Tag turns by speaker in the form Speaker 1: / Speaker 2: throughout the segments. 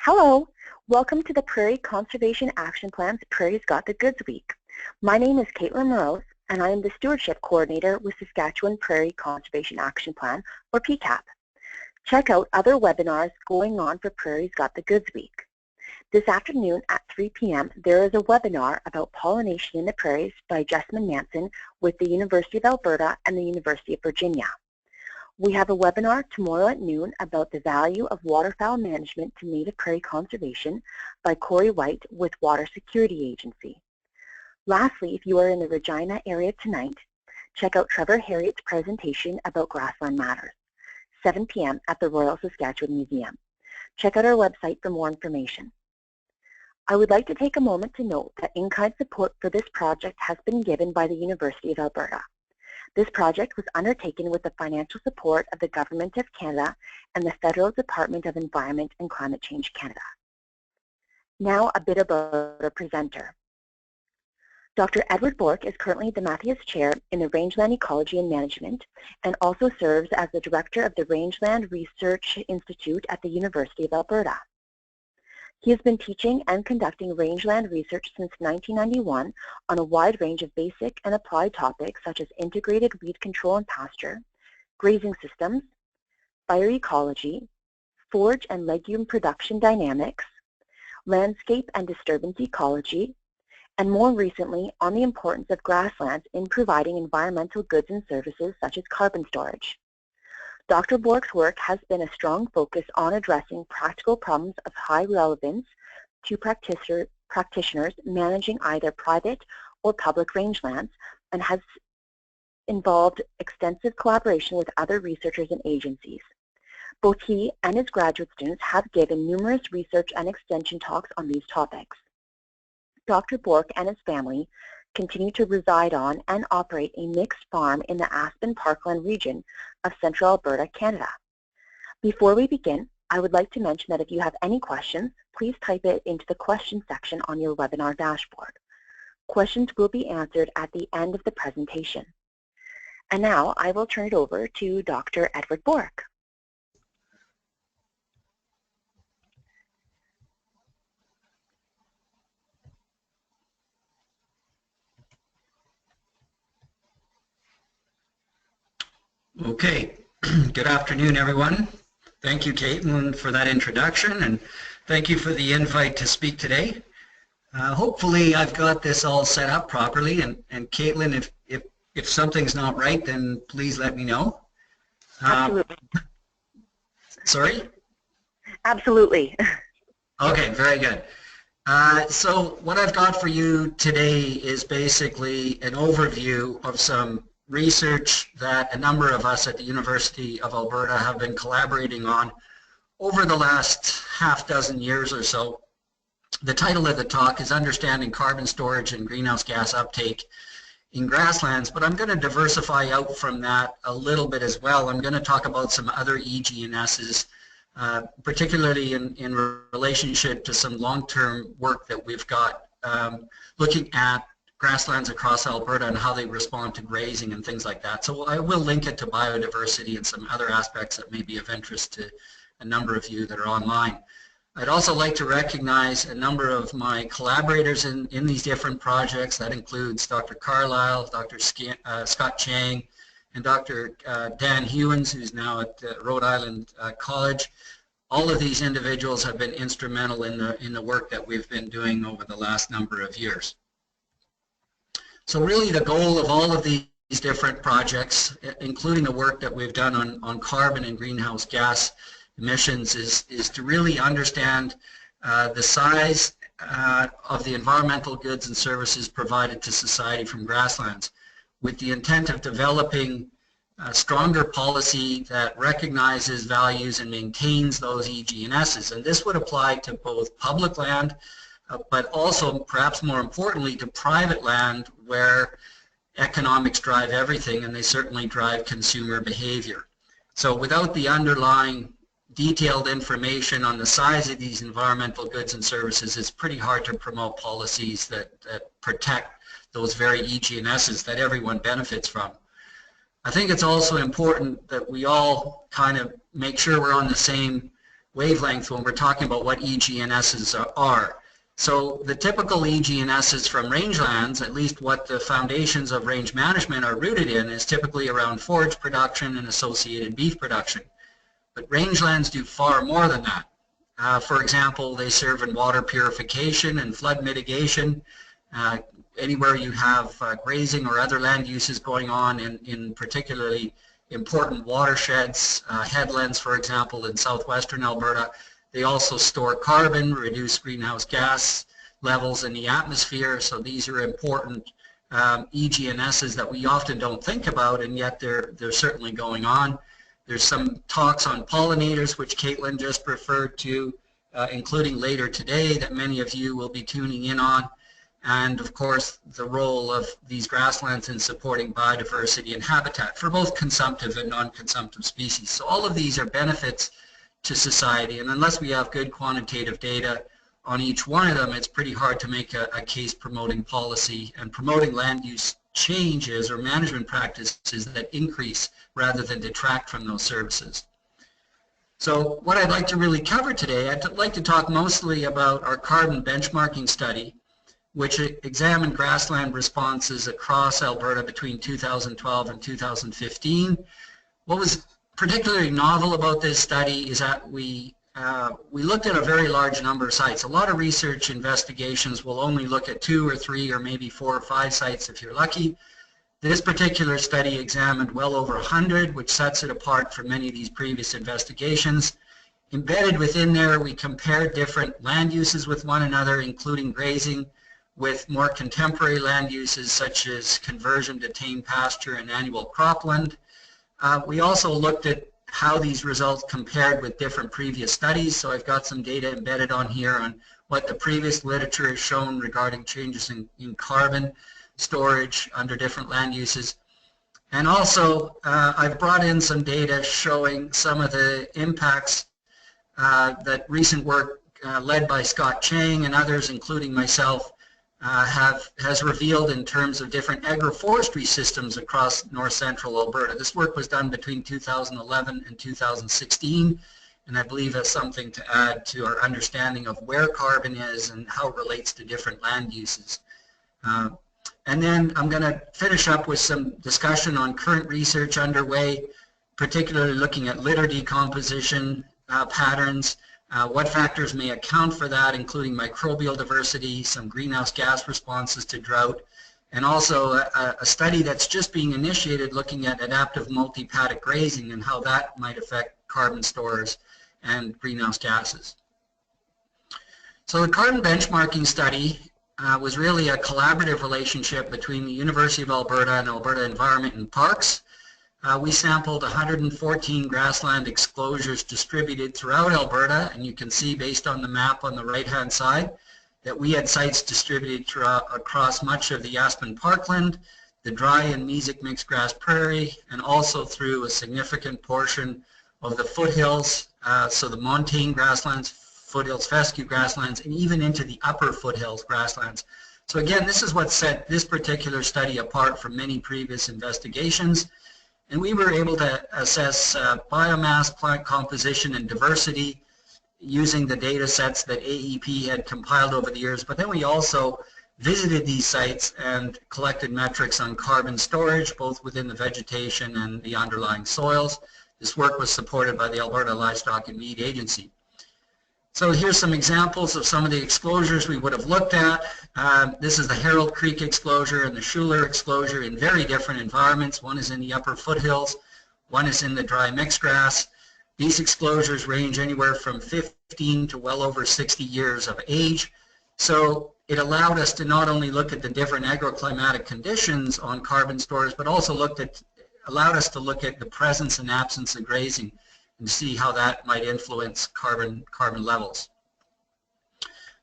Speaker 1: Hello, welcome to the Prairie Conservation Action Plan's Prairie's Got the Goods Week. My name is Caitlin Morose, and I am the Stewardship Coordinator with Saskatchewan Prairie Conservation Action Plan, or PCAP. Check out other webinars going on for Prairie's Got the Goods Week. This afternoon at 3 p.m. there is a webinar about pollination in the prairies by Jessamine Manson with the University of Alberta and the University of Virginia. We have a webinar tomorrow at noon about the value of waterfowl management to native prairie conservation by Corey White with Water Security Agency. Lastly, if you are in the Regina area tonight, check out Trevor Harriet's presentation about grassland matters, 7 p.m. at the Royal Saskatchewan Museum. Check out our website for more information. I would like to take a moment to note that in-kind support for this project has been given by the University of Alberta. This project was undertaken with the financial support of the Government of Canada and the Federal Department of Environment and Climate Change Canada. Now a bit about our presenter. Dr. Edward Bork is currently the Matthias Chair in the Rangeland Ecology and Management and also serves as the Director of the Rangeland Research Institute at the University of Alberta. He has been teaching and conducting rangeland research since 1991 on a wide range of basic and applied topics such as integrated weed control and pasture, grazing systems, bioecology, forage and legume production dynamics, landscape and disturbance ecology, and more recently on the importance of grasslands in providing environmental goods and services such as carbon storage. Dr. Bork's work has been a strong focus on addressing practical problems of high relevance to practitioners managing either private or public rangelands and has involved extensive collaboration with other researchers and agencies. Both he and his graduate students have given numerous research and extension talks on these topics. Dr. Bork and his family continue to reside on and operate a mixed farm in the Aspen Parkland region of Central Alberta, Canada. Before we begin, I would like to mention that if you have any questions, please type it into the questions section on your webinar dashboard. Questions will be answered at the end of the presentation. And now I will turn it over to Dr. Edward Bork.
Speaker 2: Okay, good afternoon everyone. Thank you Caitlin for that introduction and thank you for the invite to speak today. Hopefully I've got this all set up properly and Caitlin, if something's not right then please let me know.
Speaker 1: Absolutely.
Speaker 2: Sorry?
Speaker 1: Absolutely.
Speaker 2: Okay, very good. So what I've got for you today is basically an overview of some research that a number of us at the University of Alberta have been collaborating on over the last half dozen years or so. The title of the talk is Understanding Carbon Storage and Greenhouse Gas Uptake in Grasslands, but I'm going to diversify out from that a little bit as well. I'm going to talk about some other EG&Ss, particularly in relationship to some long-term work that we've got looking at grasslands across Alberta and how they respond to grazing and things like that. So I will link it to biodiversity and some other aspects that may be of interest to a number of you that are online. I'd also like to recognize a number of my collaborators in these different projects. That includes Dr. Carlisle, Dr. Scott Chang, and Dr. Dan Hewins, who's now at Rhode Island College. All of these individuals have been instrumental in the work that we've been doing over the last number of years. So really the goal of all of these different projects, including the work that we've done on carbon and greenhouse gas emissions, is to really understand the size of the environmental goods and services provided to society from grasslands, with the intent of developing a stronger policy that recognizes, values, and maintains those EG&Ss. And this would apply to both public land, but also, perhaps more importantly, to private land where economics drive everything, and they certainly drive consumer behavior. So without the underlying detailed information on the size of these environmental goods and services, it's pretty hard to promote policies that protect those very EG&Ss that everyone benefits from. I think it's also important that we all kind of make sure we're on the same wavelength when we're talking about what EG&Ss are. So the typical EG&Ss from rangelands, at least what the foundations of range management are rooted in, is typically around forage production and associated beef production. But rangelands do far more than that. For example, they serve in water purification and flood mitigation. Anywhere you have grazing or other land uses going on in particularly important watersheds, headlands, for example, in southwestern Alberta. They also store carbon, reduce greenhouse gas levels in the atmosphere, so these are important EG&Ss that we often don't think about, and yet they're certainly going on. There's some talks on pollinators, which Caitlin just referred to, including later today, that many of you will be tuning in on. And of course, the role of these grasslands in supporting biodiversity and habitat for both consumptive and non-consumptive species. So all of these are benefits to society, and unless we have good quantitative data on each one of them, it's pretty hard to make a case promoting policy and promoting land use changes or management practices that increase rather than detract from those services. So what I'd like to really cover today, I'd like to talk mostly about our carbon benchmarking study, which examined grassland responses across Alberta between 2012 and 2015. What was particularly novel about this study is that we looked at a very large number of sites. A lot of research investigations will only look at 2 or 3 or maybe 4 or 5 sites if you're lucky. This particular study examined well over 100, which sets it apart from many of these previous investigations. Embedded within there, we compared different land uses with one another, including grazing, with more contemporary land uses such as conversion to tame pasture and annual cropland. We also looked at how these results compared with different previous studies, so I've got some data embedded on here on what the previous literature has shown regarding changes in carbon storage under different land uses. And also, I've brought in some data showing some of the impacts that recent work led by Scott Chang and others, including myself, has revealed in terms of different agroforestry systems across north central Alberta. This work was done between 2011 and 2016, and I believe has something to add to our understanding of where carbon is and how it relates to different land uses. And then I'm going to finish up with some discussion on current research underway, particularly looking at litter decomposition patterns, what factors may account for that, including microbial diversity, some greenhouse gas responses to drought, and also a study that's just being initiated looking at adaptive multi-paddock grazing and how that might affect carbon stores and greenhouse gases. So the carbon benchmarking study was really a collaborative relationship between the University of Alberta and Alberta Environment and Parks. We sampled 114 grassland exclosures distributed throughout Alberta, and you can see based on the map on the right-hand side that we had sites distributed across much of the Aspen Parkland, the dry and mesic mixed grass prairie, and also through a significant portion of the foothills, so the montane grasslands, foothills fescue grasslands, and even into the upper foothills grasslands. So again, this is what set this particular study apart from many previous investigations. And we were able to assess biomass, plant composition, and diversity using the data sets that AEP had compiled over the years. But then we also visited these sites and collected metrics on carbon storage, both within the vegetation and the underlying soils. This work was supported by the Alberta Livestock and Meat Agency. So here's some examples of some of the exclosures we would have looked at. This is the Herald Creek exclosure and the Schuler exclosure in very different environments. One is in the upper foothills, one is in the dry mixed grass. These exclosures range anywhere from 15 to well over 60 years of age. So it allowed us to not only look at the different agroclimatic conditions on carbon stores, but also allowed us to look at the presence and absence of grazing and see how that might influence carbon levels.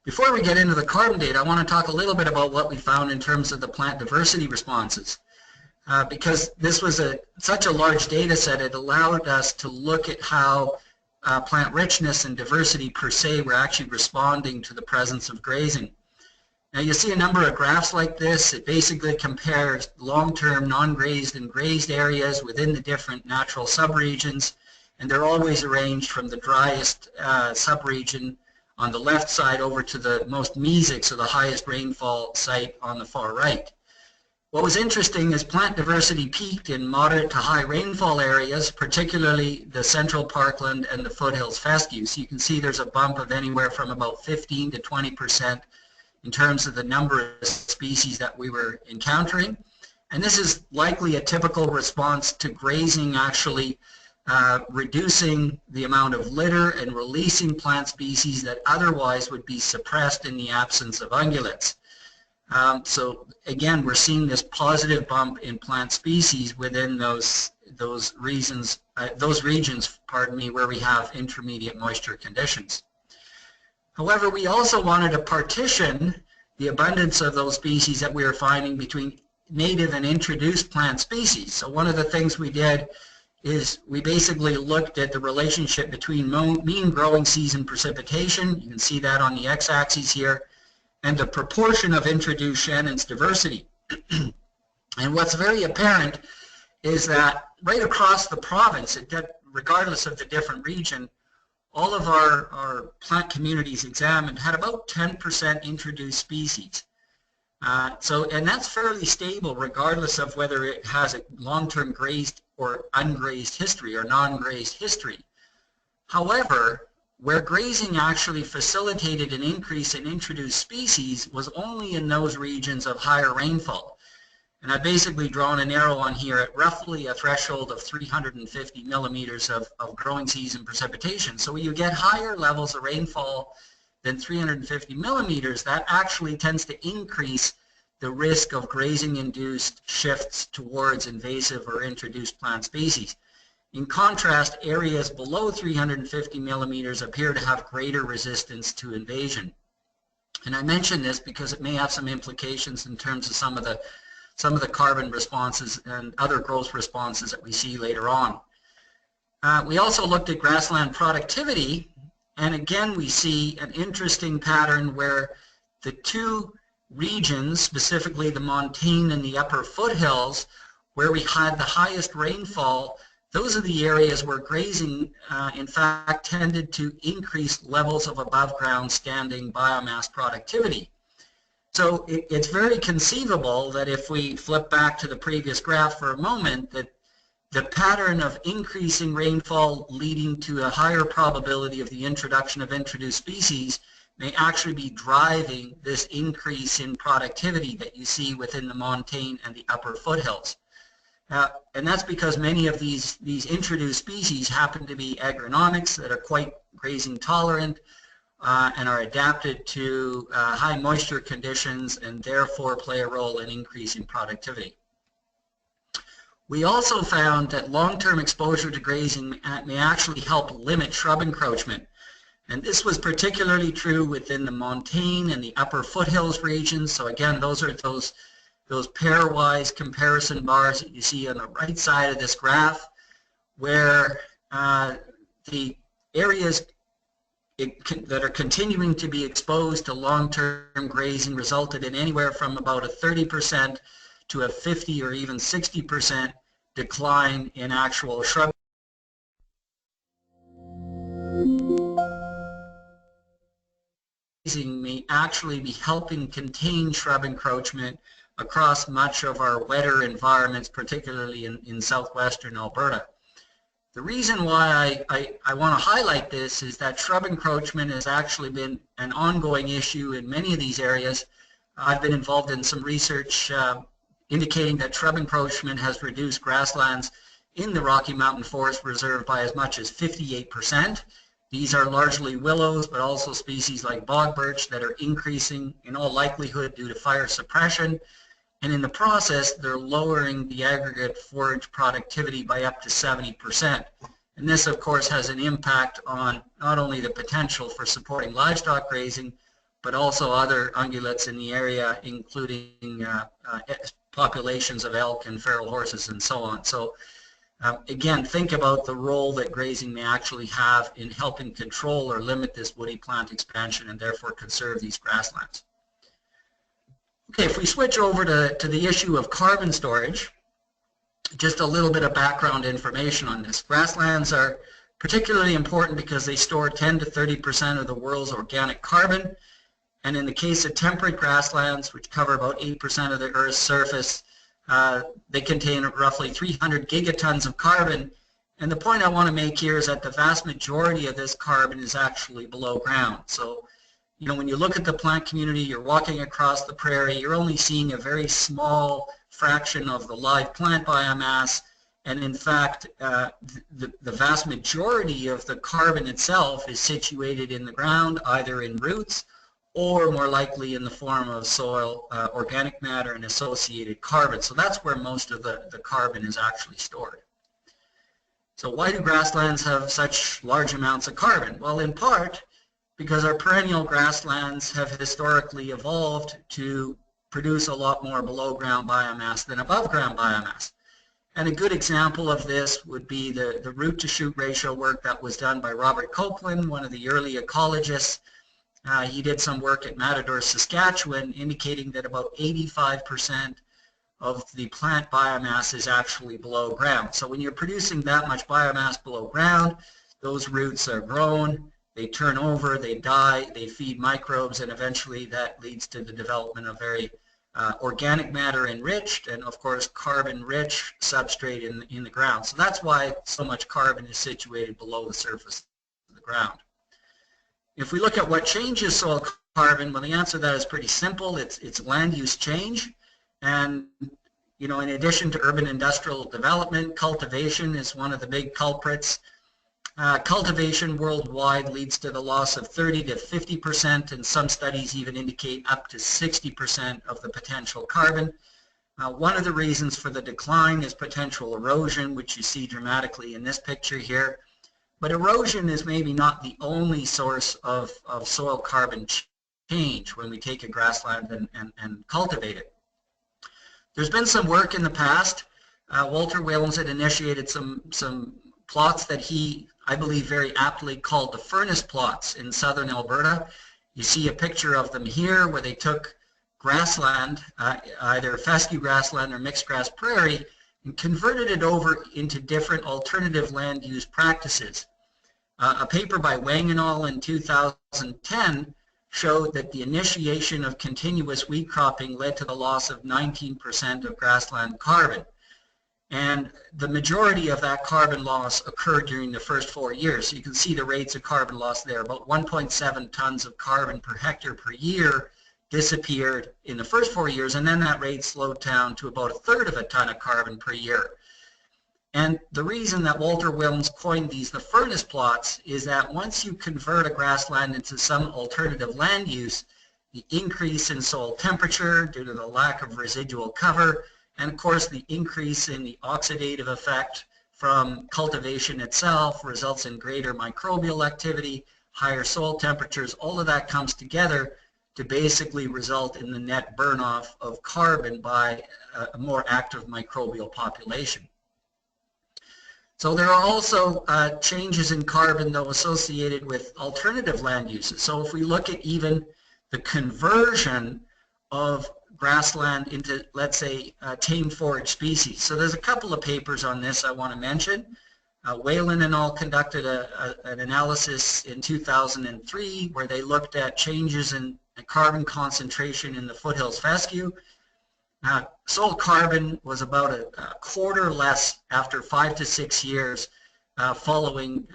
Speaker 2: Before we get into the carbon data, I want to talk a little bit about what we found in terms of the plant diversity responses. Because this was such a large data set, it allowed us to look at how plant richness and diversity per se were actually responding to the presence of grazing. Now you see a number of graphs like this. It basically compares long-term non-grazed and grazed areas within the different natural subregions. and they're always arranged from the driest subregion on the left side over to the most mesic, so the highest rainfall site on the far right. What was interesting is plant diversity peaked in moderate to high rainfall areas, particularly the central parkland and the foothills fescue. So you can see there's a bump of anywhere from about 15 to 20% in terms of the number of species that we were encountering. And this is likely a typical response to grazing actually reducing the amount of litter and releasing plant species that otherwise would be suppressed in the absence of ungulates. So again, we're seeing this positive bump in plant species within those regions, where we have intermediate moisture conditions. However, we also wanted to partition the abundance of those species that we were finding between native and introduced plant species. So one of the things we did is we basically looked at the relationship between mean growing season precipitation, you can see that on the x-axis here, and the proportion of introduced Shannon's diversity. And what's very apparent is that right across the province, regardless of the different region, all of our plant communities examined had about 10% introduced species. And that's fairly stable regardless of whether it has a long-term grazed or ungrazed history or non-grazed history. However, where grazing actually facilitated an increase in introduced species was only in those regions of higher rainfall. And I've basically drawn an arrow on here at roughly a threshold of 350 millimeters of growing season precipitation. So when you get higher levels of rainfall than 350 millimeters, that actually tends to increase the risk of grazing-induced shifts towards invasive or introduced plant species. In contrast, areas below 350 millimeters appear to have greater resistance to invasion. And I mention this because it may have some implications in terms of some of the carbon responses and other growth responses that we see later on. We also looked at grassland productivity, and again we see an interesting pattern where the two regions, specifically the montane and the upper foothills, where we had the highest rainfall, those are the areas where grazing, in fact, tended to increase levels of above ground standing biomass productivity. So it's very conceivable that if we flip back to the previous graph for a moment, that the pattern of increasing rainfall leading to a higher probability of the introduction of introduced species may actually be driving this increase in productivity that you see within the montane and the upper foothills. And that's because many of these introduced species happen to be agronomics that are quite grazing tolerant and are adapted to high moisture conditions and therefore play a role in increasing productivity. We also found that long-term exposure to grazing may actually help limit shrub encroachment. And this was particularly true within the montane and the upper foothills regions. So again, those are those pairwise comparison bars that you see on the right side of this graph, where the areas that are continuing to be exposed to long-term grazing resulted in anywhere from about a 30% to a 50 or even 60% decline in actual shrub. Grazing may actually be helping contain shrub encroachment across much of our wetter environments, particularly in southwestern Alberta. The reason why I want to highlight this is that shrub encroachment has actually been an ongoing issue in many of these areas. I've been involved in some research indicating that shrub encroachment has reduced grasslands in the Rocky Mountain Forest Reserve by as much as 58%. These are largely willows, but also species like bog birch that are increasing in all likelihood due to fire suppression. And in the process, they're lowering the aggregate forage productivity by up to 70%. And this, of course, has an impact on not only the potential for supporting livestock grazing, but also other ungulates in the area, including populations of elk and feral horses and so on. So again, think about the role that grazing may actually have in helping control or limit this woody plant expansion and therefore conserve these grasslands. Okay, if we switch over to the issue of carbon storage, just a little bit of background information on this. Grasslands are particularly important because they store 10 to 30% of the world's organic carbon. And in the case of temperate grasslands, which cover about 8% of the Earth's surface, they contain roughly 300 gigatons of carbon. And the point I want to make here is that the vast majority of this carbon is actually below ground. So, you know, when you look at the plant community, you're walking across the prairie, you're only seeing a very small fraction of the live plant biomass. And in fact, the vast majority of the carbon itself is situated in the ground, either in roots or more likely in the form of soil, organic matter, and associated carbon. So that's where most of the carbon is actually stored. So why do grasslands have such large amounts of carbon? Well, in part because our perennial grasslands have historically evolved to produce a lot more below ground biomass than above ground biomass. And a good example of this would be the root to shoot ratio work that was done by Robert Copeland, one of the early ecologists. He did some work at Matador, Saskatchewan, indicating that about 85% of the plant biomass is actually below ground. So when you're producing that much biomass below ground, those roots are grown, they turn over, they die, they feed microbes, and eventually that leads to the development of very organic matter enriched and, of course, carbon-rich substrate in the ground. So that's why so much carbon is situated below the surface of the ground. If we look at what changes soil carbon, well, the answer to that is pretty simple. It's land use change. And, you know, in addition to urban industrial development, cultivation is one of the big culprits. Cultivation worldwide leads to the loss of 30 to 50%, and some studies even indicate up to 60% of the potential carbon. One of the reasons for the decline is potential erosion, which you see dramatically in this picture here. But erosion is maybe not the only source of soil carbon change when we take a grassland and cultivate it. There's been some work in the past. Walter Whalens had initiated some plots that he, I believe, very aptly called the furnace plots in southern Alberta. You see a picture of them here where they took grassland, either fescue grassland or mixed grass prairie, and converted it over into different alternative land use practices. A paper by Wang et al. In 2010 showed that the initiation of continuous wheat cropping led to the loss of 19% of grassland carbon. And the majority of that carbon loss occurred during the first 4 years. So you can see the rates of carbon loss there. About 1.7 tons of carbon per hectare per year disappeared in the first 4 years, and then that rate slowed down to about 1/3 of a ton of carbon per year. And the reason that Walter Whalens coined these the furnace plots is that once you convert a grassland into some alternative land use, the increase in soil temperature due to the lack of residual cover, and of course the increase in the oxidative effect from cultivation itself results in greater microbial activity, higher soil temperatures. All of that comes together to basically result in the net burn-off of carbon by a more active microbial population. So there are also changes in carbon, though, associated with alternative land uses. So if we look at even the conversion of grassland into, let's say, tame forage species. So there's a couple of papers on this I want to mention. Whalen et al. Conducted an analysis in 2003 where they looked at changes in carbon concentration in the foothills fescue. Soil carbon was about a quarter less after 5 to 6 years following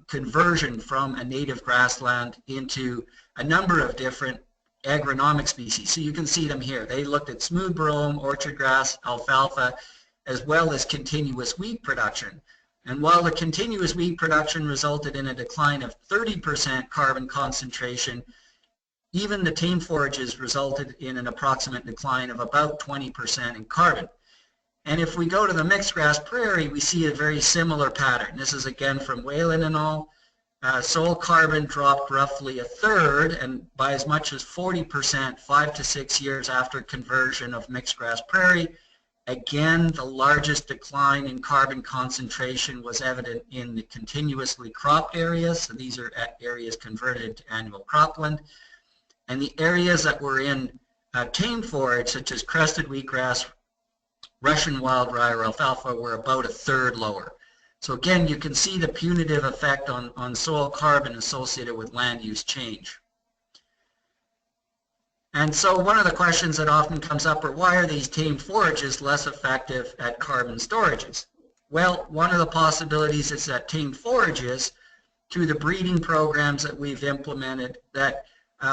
Speaker 2: conversion from a native grassland into a number of different agronomic species. So you can see them here. They looked at smooth brome, orchard grass, alfalfa, as well as continuous wheat production. And while the continuous wheat production resulted in a decline of 30% carbon concentration, even the tame forages resulted in an approximate decline of about 20% in carbon. And if we go to the mixed grass prairie, we see a very similar pattern. This is again from Whalen et al. Soil carbon dropped roughly 1/3 and by as much as 40% 5 to 6 years after conversion of mixed grass prairie. Again, the largest decline in carbon concentration was evident in the continuously cropped areas. So these are areas converted to annual cropland. And the areas that were in tame forage, such as crested wheatgrass, Russian wild rye, or alfalfa, were about 1/3 lower. So again, you can see the punitive effect on soil carbon associated with land use change. And so one of the questions that often comes up are, why are these tame forages less effective at carbon storages? Well, one of the possibilities is that tame forages, through the breeding programs that we've implemented, that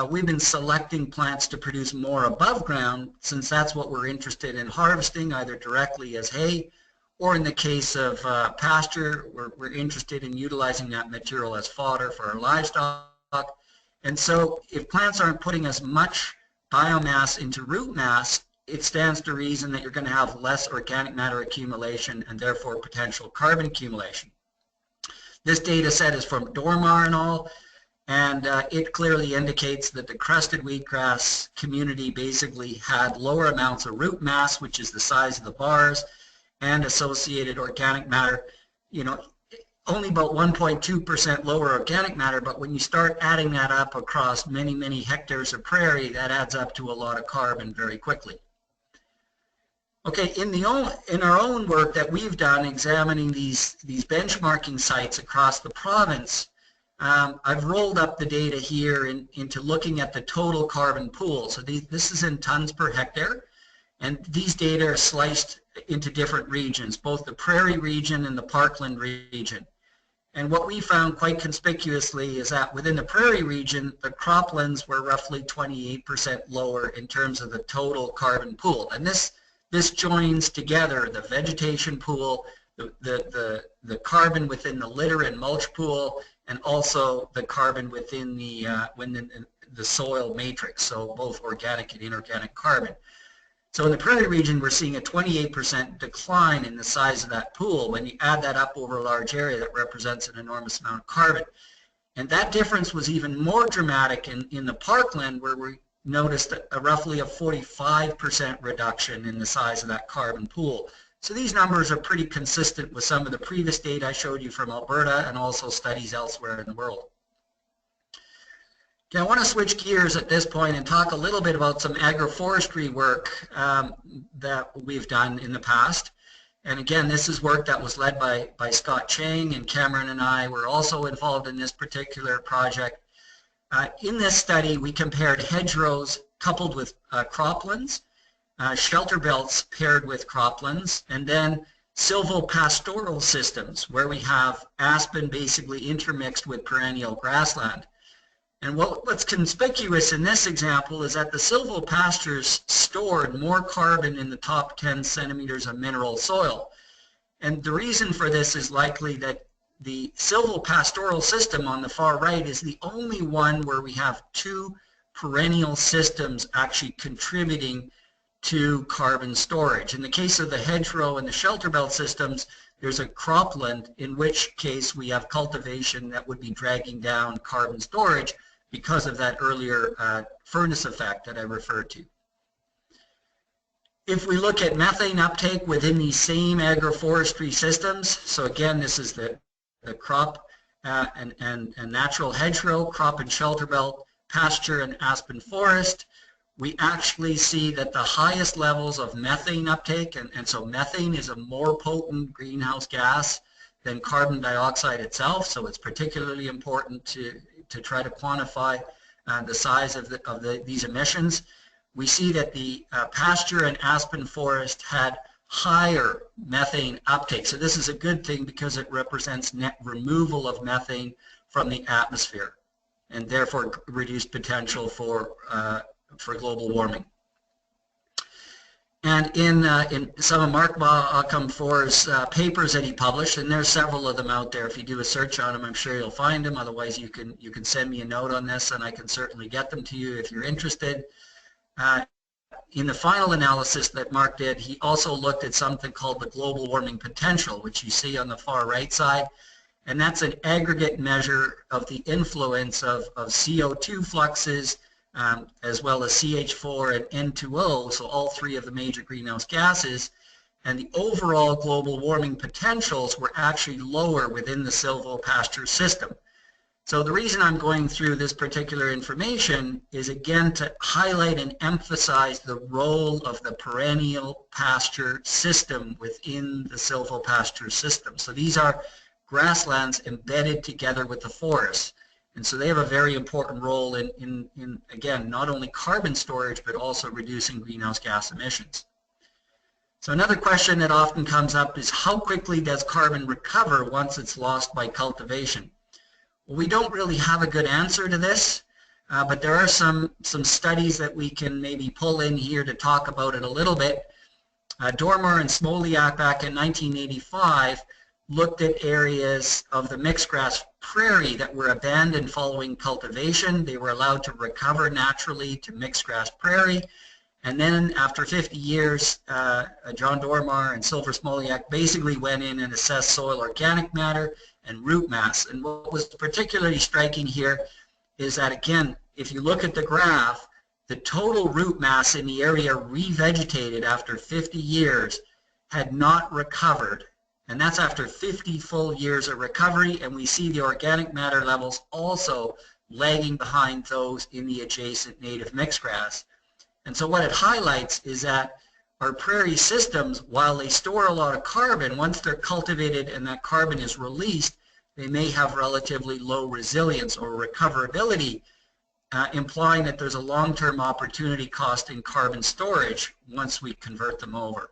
Speaker 2: we've been selecting plants to produce more above ground, since that's what we're interested in harvesting, either directly as hay, or in the case of pasture, we're interested in utilizing that material as fodder for our livestock. And so if plants aren't putting as much biomass into root mass, it stands to reason that you're going to have less organic matter accumulation and therefore potential carbon accumulation. This data set is from Dormar and all, and it clearly indicates that the crested wheatgrass community basically had lower amounts of root mass, which is the size of the bars, and associated organic matter, only about 1.2% lower organic matter, but when you start adding that up across many, many hectares of prairie, that adds up to a lot of carbon very quickly. Okay, in our own work that we've done examining these benchmarking sites across the province, I've rolled up the data here into looking at the total carbon pool. So this is in tons per hectare, and these data are sliced into different regions, both the prairie region and the parkland region. And what we found quite conspicuously is that within the prairie region, the croplands were roughly 28% lower in terms of the total carbon pool. And this joins together the vegetation pool, the carbon within the litter and mulch pool, and also the carbon within the soil matrix, so both organic and inorganic carbon. So in the prairie region, we're seeing a 28% decline in the size of that pool. When you add that up over a large area, that represents an enormous amount of carbon. And that difference was even more dramatic in the parkland, where we noticed roughly a 45% reduction in the size of that carbon pool. So these numbers are pretty consistent with some of the previous data I showed you from Alberta and also studies elsewhere in the world. Okay, I want to switch gears at this point and talk a little bit about some agroforestry work that we've done in the past. And again, this is work that was led by Scott Chang, and Cameron and I were also involved in this particular project. In this study, we compared hedgerows coupled with croplands, shelter belts paired with croplands, and then silvopastoral systems where we have aspen basically intermixed with perennial grassland. And what's conspicuous in this example is that the silvopastures stored more carbon in the top 10 centimeters of mineral soil. And the reason for this is likely that the silvopastoral system on the far right is the only one where we have two perennial systems actually contributing to carbon storage. In the case of the hedgerow and the shelter belt systems, there's a cropland, in which case we have cultivation that would be dragging down carbon storage because of that earlier furnace effect that I referred to. If we look at methane uptake within these same agroforestry systems, so again, this is the crop and natural hedgerow, crop and shelter belt, pasture and aspen forest, we actually see that the highest levels of methane uptake, and so methane is a more potent greenhouse gas than carbon dioxide itself, so it's particularly important to try to quantify the size of these emissions. We see that the pasture and aspen forest had higher methane uptake. So this is a good thing because it represents net removal of methane from the atmosphere and therefore reduced potential for global warming. And in some of Mark Occam's papers that he published, and there's several of them out there. If you do a search on them, I'm sure you'll find them. Otherwise, you can send me a note on this, and I can certainly get them to you if you're interested. In the final analysis that Mark did, he also looked at something called the global warming potential, which you see on the far right side, and that's an aggregate measure of the influence of CO2 fluxes, as well as CH4 and N2O, so all three of the major greenhouse gases, and the overall global warming potentials were actually lower within the silvopasture system. So the reason I'm going through this particular information is again to highlight and emphasize the role of the perennial pasture system within the silvopasture system. So these are grasslands embedded together with the forests. And so they have a very important role in again, not only carbon storage, but also reducing greenhouse gas emissions. So another question that often comes up is how quickly does carbon recover once it's lost by cultivation? Well, we don't really have a good answer to this, but there are some studies that we can maybe pull in here to talk about it a little bit. Dormer and Smoliak back in 1985 looked at areas of the mixed grass prairie that were abandoned following cultivation. They were allowed to recover naturally to mixed grass prairie. And then after 50 years, John Dormer and Silver Smoliak basically went in and assessed soil organic matter and root mass. And what was particularly striking here is that, again, if you look at the graph, the total root mass in the area revegetated after 50 years had not recovered. And that's after 50 full years of recovery, and we see the organic matter levels also lagging behind those in the adjacent native mixed grass. And so what it highlights is that our prairie systems, while they store a lot of carbon, once they're cultivated and that carbon is released, they may have relatively low resilience or recoverability, implying that there's a long-term opportunity cost in carbon storage once we convert them over.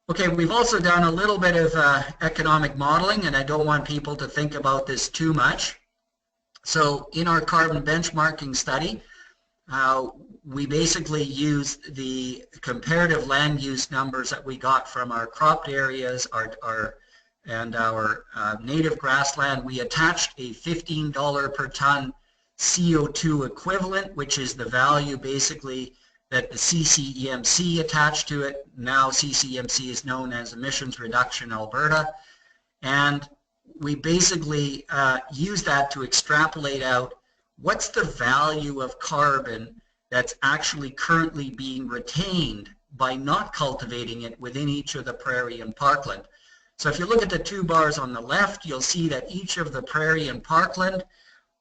Speaker 2: Okay, we've also done a little bit of economic modeling, and I don't want people to think about this too much. So in our carbon benchmarking study, we basically used the comparative land use numbers that we got from our cropped areas and our native grassland. We attached a $15 per ton CO2 equivalent, which is the value basically that the CCEMC attached to it. Now CCEMC is known as Emissions Reduction Alberta. And we basically use that to extrapolate out what's the value of carbon that's actually currently being retained by not cultivating it within each of the prairie and parkland. So if you look at the two bars on the left, you'll see that each of the prairie and parkland,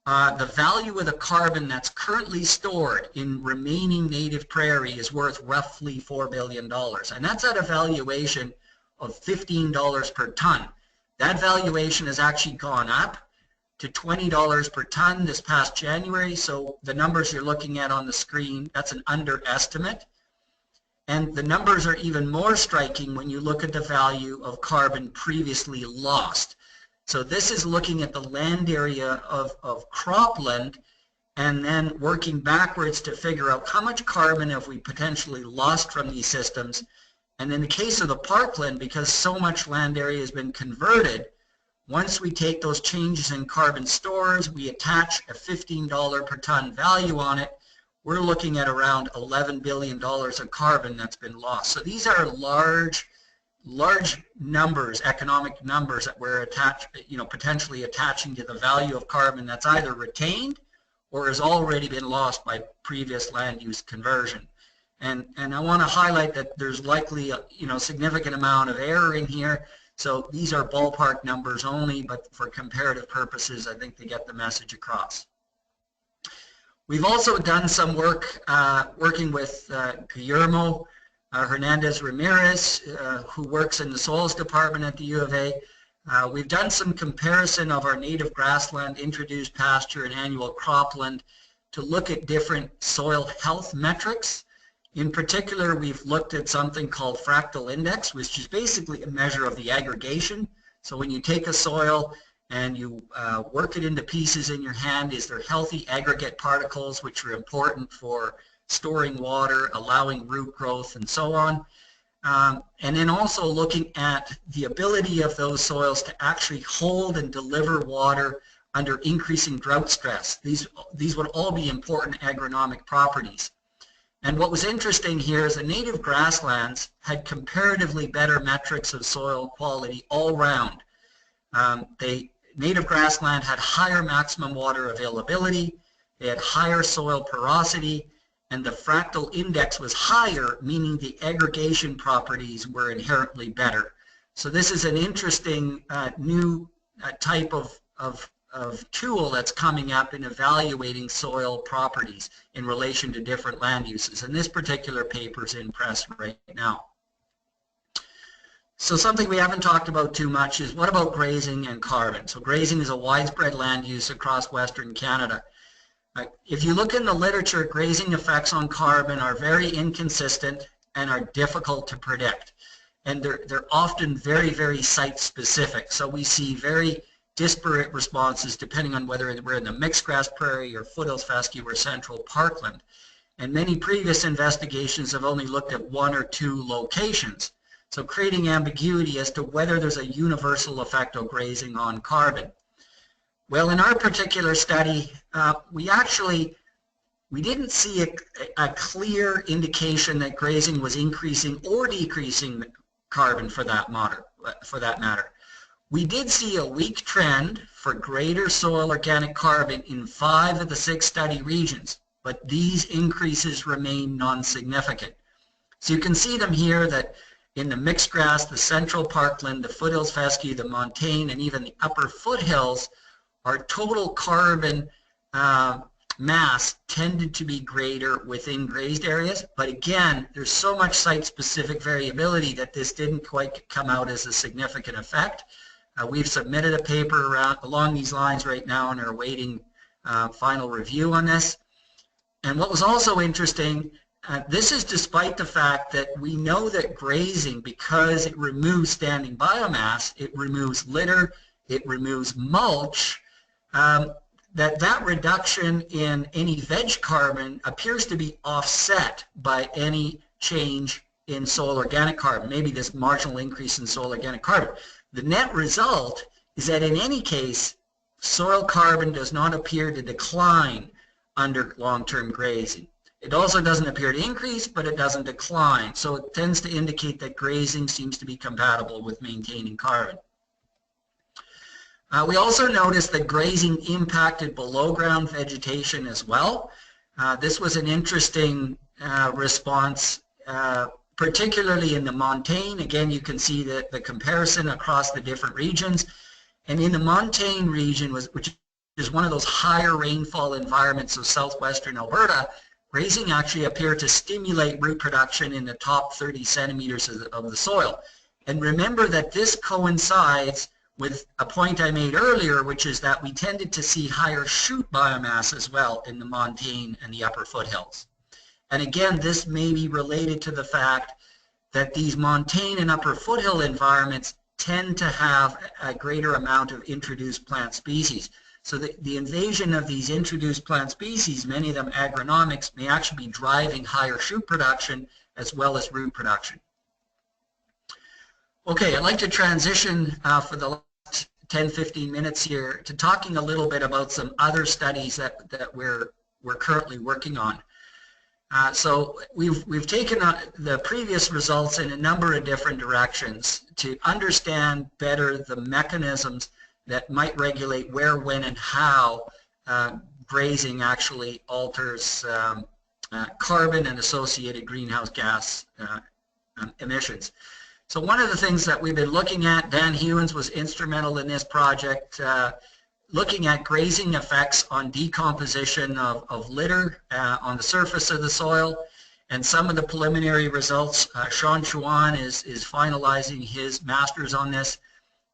Speaker 2: the value of the carbon that's currently stored in remaining native prairie is worth roughly $4 billion. And that's at a valuation of $15 per ton. That valuation has actually gone up to $20 per ton this past January. So the numbers you're looking at on the screen, that's an underestimate. And the numbers are even more striking when you look at the value of carbon previously lost. So this is looking at the land area of cropland and then working backwards to figure out how much carbon have we potentially lost from these systems. And in the case of the parkland, because so much land area has been converted, once we take those changes in carbon stores, we attach a $15 per ton value on it, we're looking at around $11 billion of carbon that's been lost. So these are large numbers, economic numbers that we're potentially attaching to the value of carbon that's either retained or has already been lost by previous land use conversion. And I want to highlight that there's likely a significant amount of error in here. So these are ballpark numbers only, but for comparative purposes, I think they get the message across. We've also done some work working with Guillermo Hernandez Ramirez, who works in the soils department at the U of A. We've done some comparison of our native grassland, introduced pasture, and annual cropland to look at different soil health metrics. In particular, we've looked at something called fractal index, which is basically a measure of the aggregation. So when you take a soil and you work it into pieces in your hand, is there healthy aggregate particles, which are important for storing water, allowing root growth, and so on. And then also looking at the ability of those soils to actually hold and deliver water under increasing drought stress. These would all be important agronomic properties. And what was interesting here is the native grasslands had comparatively better metrics of soil quality all round. Native grassland had higher maximum water availability, they had higher soil porosity, and the fractal index was higher, meaning the aggregation properties were inherently better. So this is an interesting new type of tool that's coming up in evaluating soil properties in relation to different land uses. And this particular paper is in press right now. So something we haven't talked about too much is what about grazing and carbon? So grazing is a widespread land use across Western Canada. If you look in the literature, grazing effects on carbon are very inconsistent and are difficult to predict. And they're often very, very site specific. So we see very disparate responses depending on whether we're in the mixed grass prairie or foothills fescue or central parkland. And many previous investigations have only looked at one or two locations. So creating ambiguity as to whether there's a universal effect of grazing on carbon. Well, in our particular study, we didn't see a clear indication that grazing was increasing or decreasing carbon for that matter. We did see a weak trend for greater soil organic carbon in 5 of the 6 study regions, but these increases remain non-significant. So you can see them here that in the mixed grass, the central parkland, the foothills fescue, the montane, and even the upper foothills, our total carbon mass tended to be greater within grazed areas, but again, there's so much site-specific variability that this didn't quite come out as a significant effect. We've submitted a paper along these lines right now and are awaiting final review on this. And what was also interesting, this is despite the fact that we know that grazing, because it removes standing biomass, it removes litter, it removes mulch, that reduction in any veg carbon appears to be offset by any change in soil organic carbon, maybe this marginal increase in soil organic carbon. The net result is that in any case, soil carbon does not appear to decline under long-term grazing. It also doesn't appear to increase, but it doesn't decline. So it tends to indicate that grazing seems to be compatible with maintaining carbon. We also noticed that grazing impacted below ground vegetation as well. This was an interesting response, particularly in the montane. Again, you can see the comparison across the different regions. And in the montane region, which is one of those higher rainfall environments of southwestern Alberta, grazing actually appeared to stimulate root production in the top 30 centimeters of the soil. And remember that this coincides with a point I made earlier, which is that we tended to see higher shoot biomass as well in the montane and the upper foothills. And again, this may be related to the fact that these montane and upper foothill environments tend to have a greater amount of introduced plant species. So the invasion of these introduced plant species, many of them agronomics, may actually be driving higher shoot production as well as root production. Okay, I'd like to transition for the last 10-15 minutes here to talking a little bit about some other studies that we're currently working on. So we've taken the previous results in a number of different directions to understand better the mechanisms that might regulate where, when, and how grazing actually alters carbon and associated greenhouse gas emissions. So one of the things that we've been looking at, Dan Hewins was instrumental in this project, looking at grazing effects on decomposition of litter on the surface of the soil. And some of the preliminary results, Sean Chuan is finalizing his master's on this,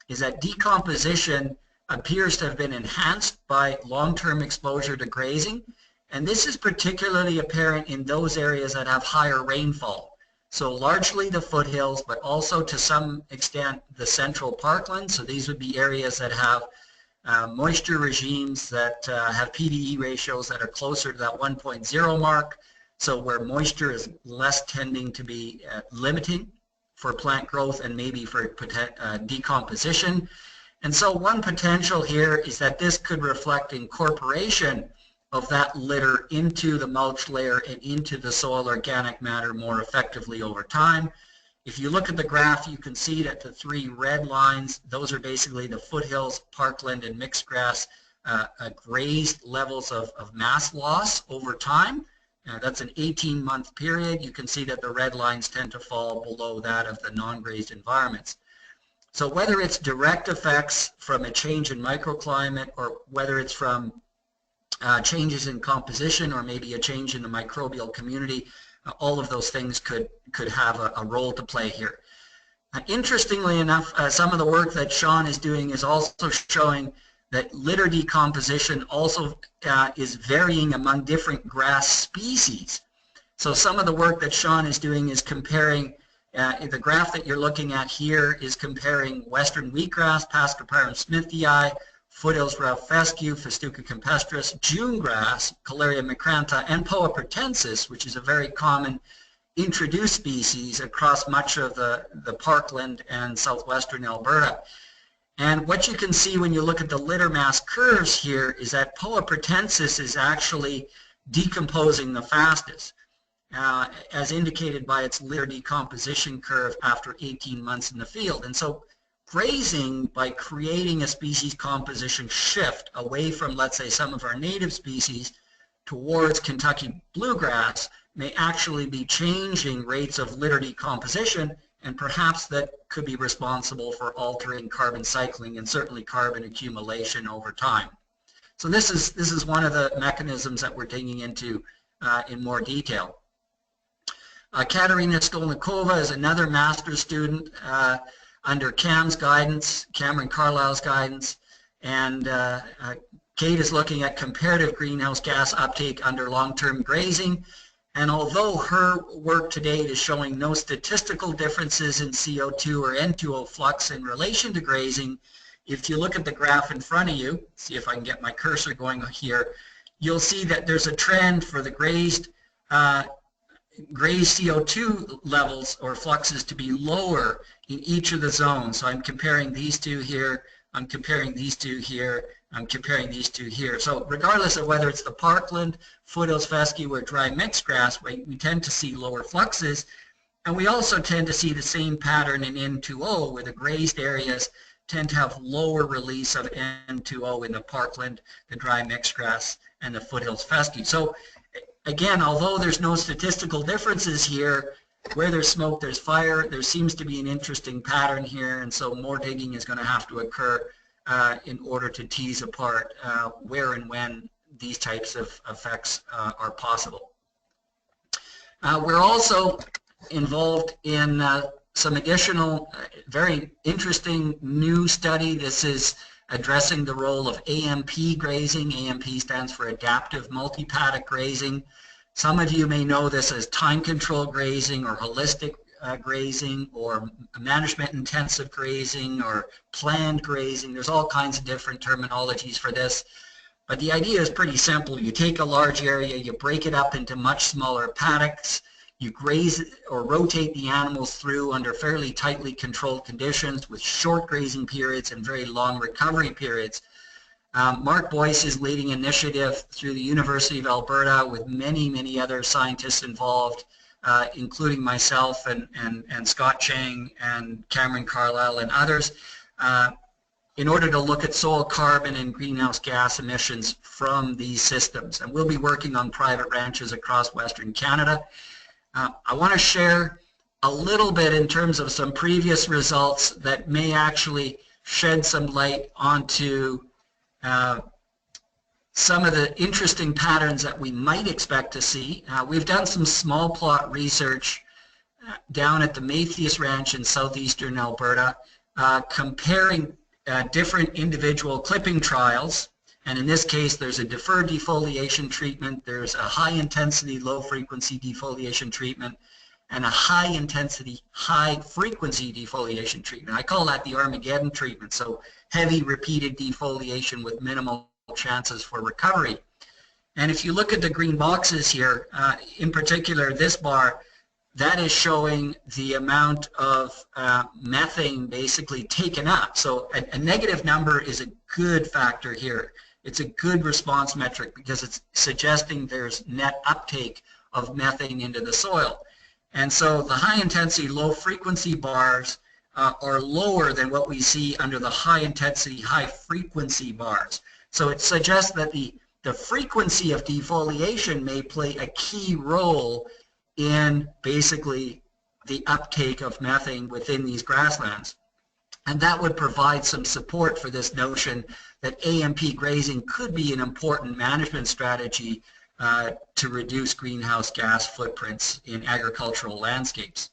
Speaker 2: is that decomposition appears to have been enhanced by long-term exposure to grazing. And this is particularly apparent in those areas that have higher rainfall. So largely the foothills, but also to some extent the central parkland. So these would be areas that have moisture regimes that have PDE ratios that are closer to that 1.0 mark. So where moisture is less tending to be limiting for plant growth and maybe for decomposition. And so one potential here is that this could reflect incorporation of that litter into the mulch layer and into the soil organic matter more effectively over time. If you look at the graph, you can see that the 3 red lines, those are basically the foothills, parkland, and mixed grass grazed levels of mass loss over time. That's an 18-month period. You can see that the red lines tend to fall below that of the non-grazed environments. So whether it's direct effects from a change in microclimate or whether it's from changes in composition or maybe a change in the microbial community, all of those things could have a role to play here. Interestingly enough, some of the work that Sean is doing is also showing that litter decomposition also is varying among different grass species. So some of the work that Sean is doing is comparing, the graph that you're looking at here is comparing western wheatgrass, Pascoparum smithii, foothills ralph fescue, Festuca campestris, June grass, Caleria micrantha, and Poa pratensis, which is a very common introduced species across much of the parkland and southwestern Alberta. And what you can see when you look at the litter mass curves here is that Poa pratensis is actually decomposing the fastest, as indicated by its litter decomposition curve after 18 months in the field. And so grazing, by creating a species composition shift away from, let's say, some of our native species towards Kentucky bluegrass, may actually be changing rates of litter decomposition, and perhaps that could be responsible for altering carbon cycling and certainly carbon accumulation over time. So this is one of the mechanisms that we're digging into in more detail. Katerina Stolnikova is another master's student under Cam's guidance, Cameron Carlisle's guidance, and Kate is looking at comparative greenhouse gas uptake under long-term grazing. And although her work to date is showing no statistical differences in CO2 or N2O flux in relation to grazing, if you look at the graph in front of you, see if I can get my cursor going here, you'll see that there's a trend for the grazed CO2 levels or fluxes to be lower in each of the zones. So I'm comparing these two here, I'm comparing these two here, I'm comparing these two here. So regardless of whether it's the parkland, foothills fescue, or dry mixed grass, we tend to see lower fluxes. And we also tend to see the same pattern in N2O, where the grazed areas tend to have lower release of N2O in the parkland, the dry mixed grass, and the foothills fescue. So again, although there's no statistical differences here, where there's smoke, there's fire. There seems to be an interesting pattern here, and so more digging is going to have to occur in order to tease apart where and when these types of effects are possible. We're also involved in some additional very interesting new study. This is addressing the role of AMP grazing. AMP stands for adaptive multi-paddock grazing. Some of you may know this as time control grazing or holistic grazing or management intensive grazing or planned grazing. There's all kinds of different terminologies for this. But the idea is pretty simple. You take a large area, you break it up into much smaller paddocks, you graze or rotate the animals through under fairly tightly controlled conditions with short grazing periods and very long recovery periods. Mark Boyce is leading initiative through the University of Alberta with many, many other scientists involved, including myself and Scott Chang and Cameron Carlisle and others, in order to look at soil carbon and greenhouse gas emissions from these systems. And we'll be working on private ranches across Western Canada. I want to share a little bit in terms of some previous results that may actually shed some light onto some of the interesting patterns that we might expect to see. We've done some small plot research down at the Mathias Ranch in southeastern Alberta, comparing different individual clipping trials. And in this case, there's a deferred defoliation treatment, there's a high-intensity, low-frequency defoliation treatment, and a high-intensity, high-frequency defoliation treatment. I call that the Armageddon treatment, so heavy, repeated defoliation with minimal chances for recovery. And if you look at the green boxes here, in particular this bar, that is showing the amount of methane basically taken up. So a negative number is a good factor here. It's a good response metric because it's suggesting there's net uptake of methane into the soil. And so the high intensity, low frequency bars are lower than what we see under the high intensity, high frequency bars. So it suggests that the frequency of defoliation may play a key role in basically the uptake of methane within these grasslands. And that would provide some support for this notion that AMP grazing could be an important management strategy to reduce greenhouse gas footprints in agricultural landscapes.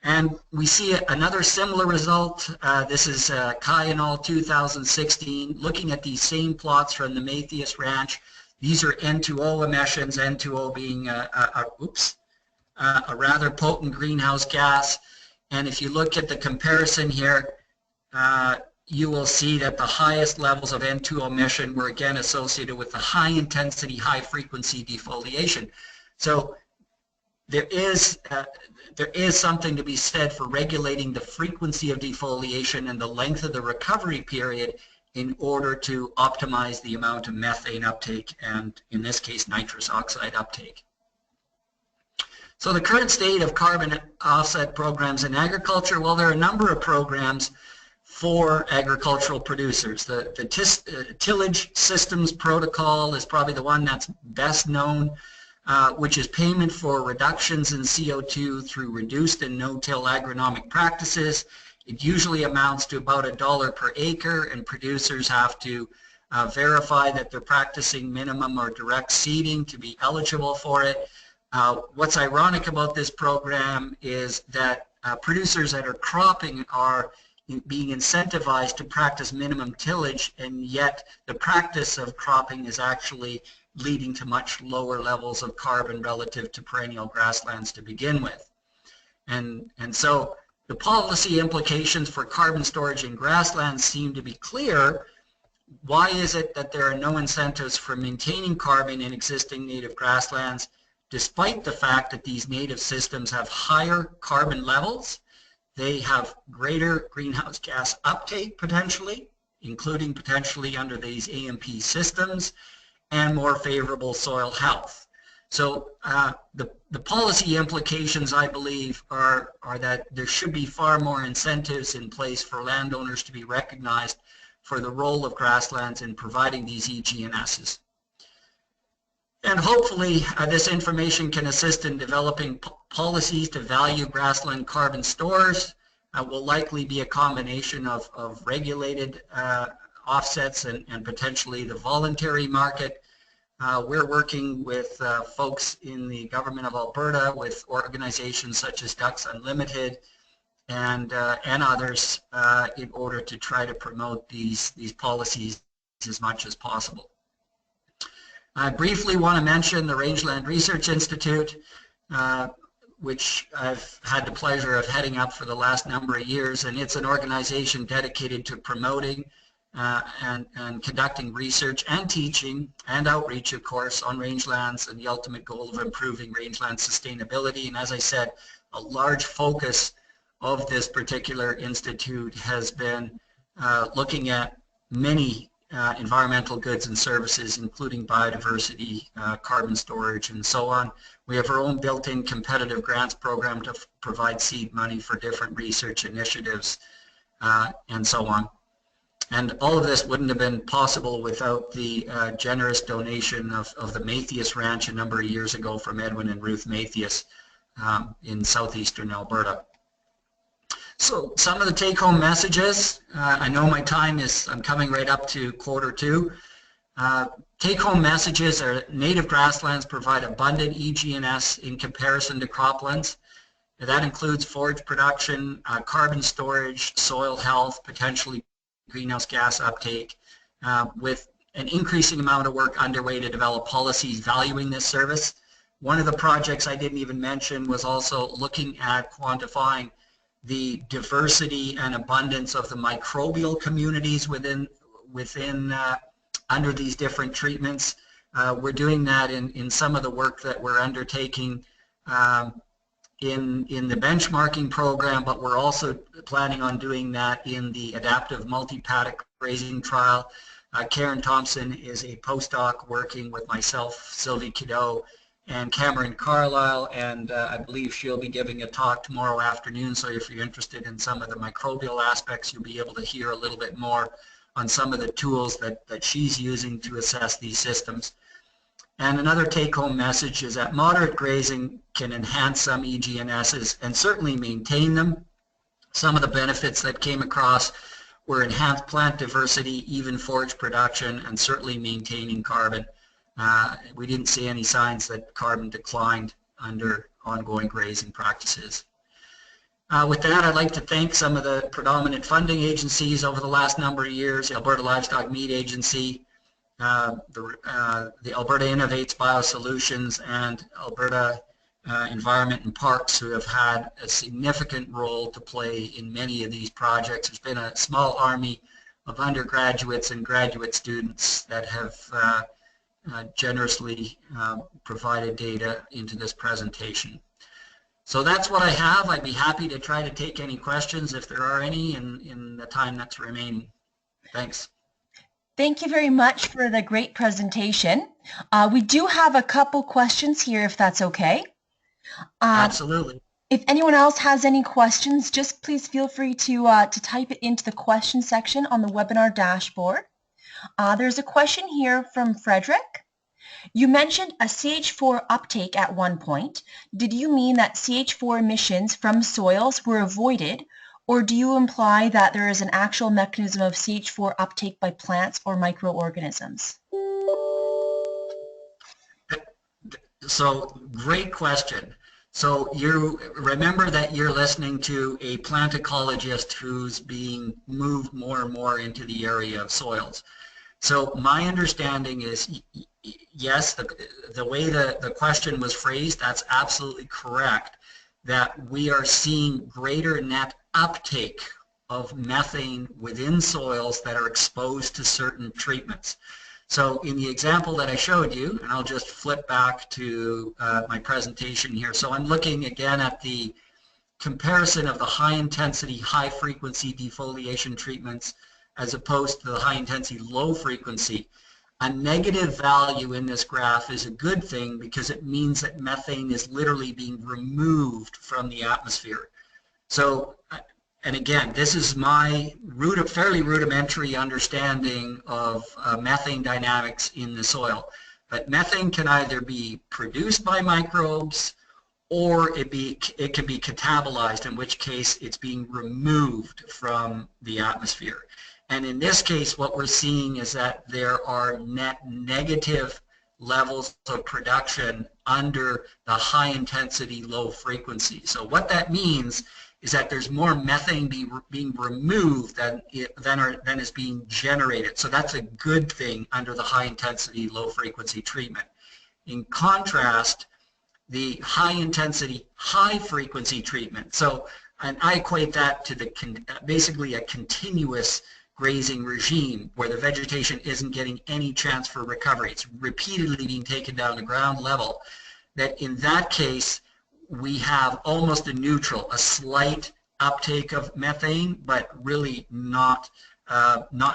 Speaker 2: And we see another similar result. This is Kai et al. 2016, looking at these same plots from the Matthias Ranch. These are N2O emissions, N2O being a rather potent greenhouse gas. And if you look at the comparison here, you will see that the highest levels of N2O emission were again associated with the high intensity, high frequency defoliation. So there is something to be said for regulating the frequency of defoliation and the length of the recovery period in order to optimize the amount of methane uptake and, in this case, nitrous oxide uptake. So the current state of carbon offset programs in agriculture, well, there are a number of programs for agricultural producers. The tillage systems protocol is probably the one that's best known, which is payment for reductions in CO2 through reduced and no-till agronomic practices. It usually amounts to about $1 per acre, and producers have to verify that they're practicing minimum or direct seeding to be eligible for it. What's ironic about this program is that producers that are cropping are being incentivized to practice minimum tillage, and yet the practice of cropping is actually leading to much lower levels of carbon relative to perennial grasslands to begin with. And so the policy implications for carbon storage in grasslands seem to be clear. Why is it that there are no incentives for maintaining carbon in existing native grasslands, despite the fact that these native systems have higher carbon levels? They have greater greenhouse gas uptake potentially, including potentially under these AMP systems, and more favorable soil health. So the policy implications, I believe, are that there should be far more incentives in place for landowners to be recognized for the role of grasslands in providing these EG&Ss. And hopefully this information can assist in developing policies to value grassland carbon stores. Will likely be a combination of regulated offsets and potentially the voluntary market. We're working with folks in the government of Alberta, with organizations such as Ducks Unlimited and others in order to try to promote these policies as much as possible. I briefly want to mention the Rangeland Research Institute, which I've had the pleasure of heading up for the last number of years, and it's an organization dedicated to promoting and conducting research and teaching and outreach, of course, on rangelands and the ultimate goal of improving rangeland sustainability. And as I said, a large focus of this particular institute has been looking at many environmental goods and services, including biodiversity, carbon storage, and so on. We have our own built-in competitive grants program to provide seed money for different research initiatives, and so on. And all of this wouldn't have been possible without the generous donation of the Matthias Ranch a number of years ago from Edwin and Ruth Matthias in southeastern Alberta. So some of the take-home messages, I know my time is, I'm coming right up to 1:45. Take-home messages are native grasslands provide abundant EG&S in comparison to croplands. That includes forage production, carbon storage, soil health, potentially greenhouse gas uptake, with an increasing amount of work underway to develop policies valuing this service. One of the projects I didn't even mention was also looking at quantifying the diversity and abundance of the microbial communities within under these different treatments. We're doing that in some of the work that we're undertaking in the benchmarking program, but we're also planning on doing that in the adaptive multi-paddock grazing trial. Karen Thompson is a postdoc working with myself, Sylvie Kido, and Cameron Carlisle, and I believe she'll be giving a talk tomorrow afternoon, so if you're interested in some of the microbial aspects, you'll be able to hear a little bit more on some of the tools that she's using to assess these systems. And another take-home message is that moderate grazing can enhance some EG&Ss and certainly maintain them. Some of the benefits that came across were enhanced plant diversity, even forage production, and certainly maintaining carbon. We didn't see any signs that carbon declined under ongoing grazing practices. With that, I'd like to thank some of the predominant funding agencies over the last number of years, the Alberta Livestock Meat Agency, the Alberta Innovates Biosolutions, and Alberta Environment and Parks, who have had a significant role to play in many of these projects. There's been a small army of undergraduates and graduate students that have generously provided data into this presentation. So that's what I have. I'd be happy to try to take any questions if there are any in the time that's remaining. Thanks.
Speaker 3: Thank you very much for the great presentation. We do have a couple questions here, if that's okay.
Speaker 2: Absolutely.
Speaker 3: If anyone else has any questions, just please feel free to type it into the question section on the webinar dashboard. There's a question here from Frederick. You mentioned a CH4 uptake at one point. Did you mean that CH4 emissions from soils were avoided, or do you imply that there is an actual mechanism of CH4 uptake by plants or microorganisms?
Speaker 2: So, great question. So you remember that you're listening to a plant ecologist who's being moved more and more into the area of soils. So my understanding is, yes, the way the question was phrased, that's absolutely correct, that we are seeing greater net uptake of methane within soils that are exposed to certain treatments. So in the example that I showed you, and I'll just flip back to my presentation here. So I'm looking again at the comparison of the high-intensity, high-frequency defoliation treatments as opposed to the high-intensity, low-frequency. A negative value in this graph is a good thing because it means that methane is literally being removed from the atmosphere. So, and again, this is my fairly rudimentary understanding of methane dynamics in the soil. But methane can either be produced by microbes or it can be catabolized, in which case it's being removed from the atmosphere. And in this case, what we're seeing is that there are net negative levels of production under the high intensity, low frequency. So what that means is that there's more methane being removed than is being generated. So that's a good thing under the high intensity, low frequency treatment. In contrast, the high intensity, high frequency treatment. So, and I equate that to basically a continuous grazing regime where the vegetation isn't getting any chance for recovery. It's repeatedly being taken down to ground level. That in that case, we have almost a neutral, a slight uptake of methane, but really not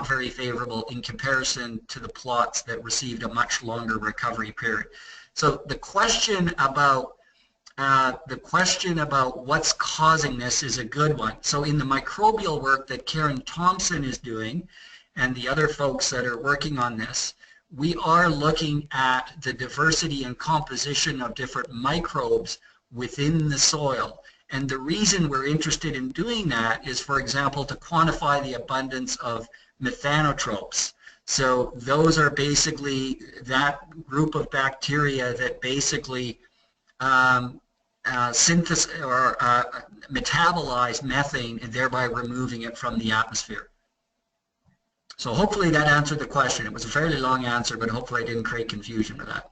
Speaker 2: very favorable in comparison to the plots that received a much longer recovery period. So the question about what's causing this is a good one. So in the microbial work that Karen Thompson is doing, and the other folks that are working on this, we are looking at the diversity and composition of different microbes within the soil. And the reason we're interested in doing that is, for example, to quantify the abundance of methanotropes. So those are basically that group of bacteria that basically synthesize or metabolize methane and thereby removing it from the atmosphere. So hopefully that answered the question. It was a fairly long answer, but hopefully I didn't create confusion with that.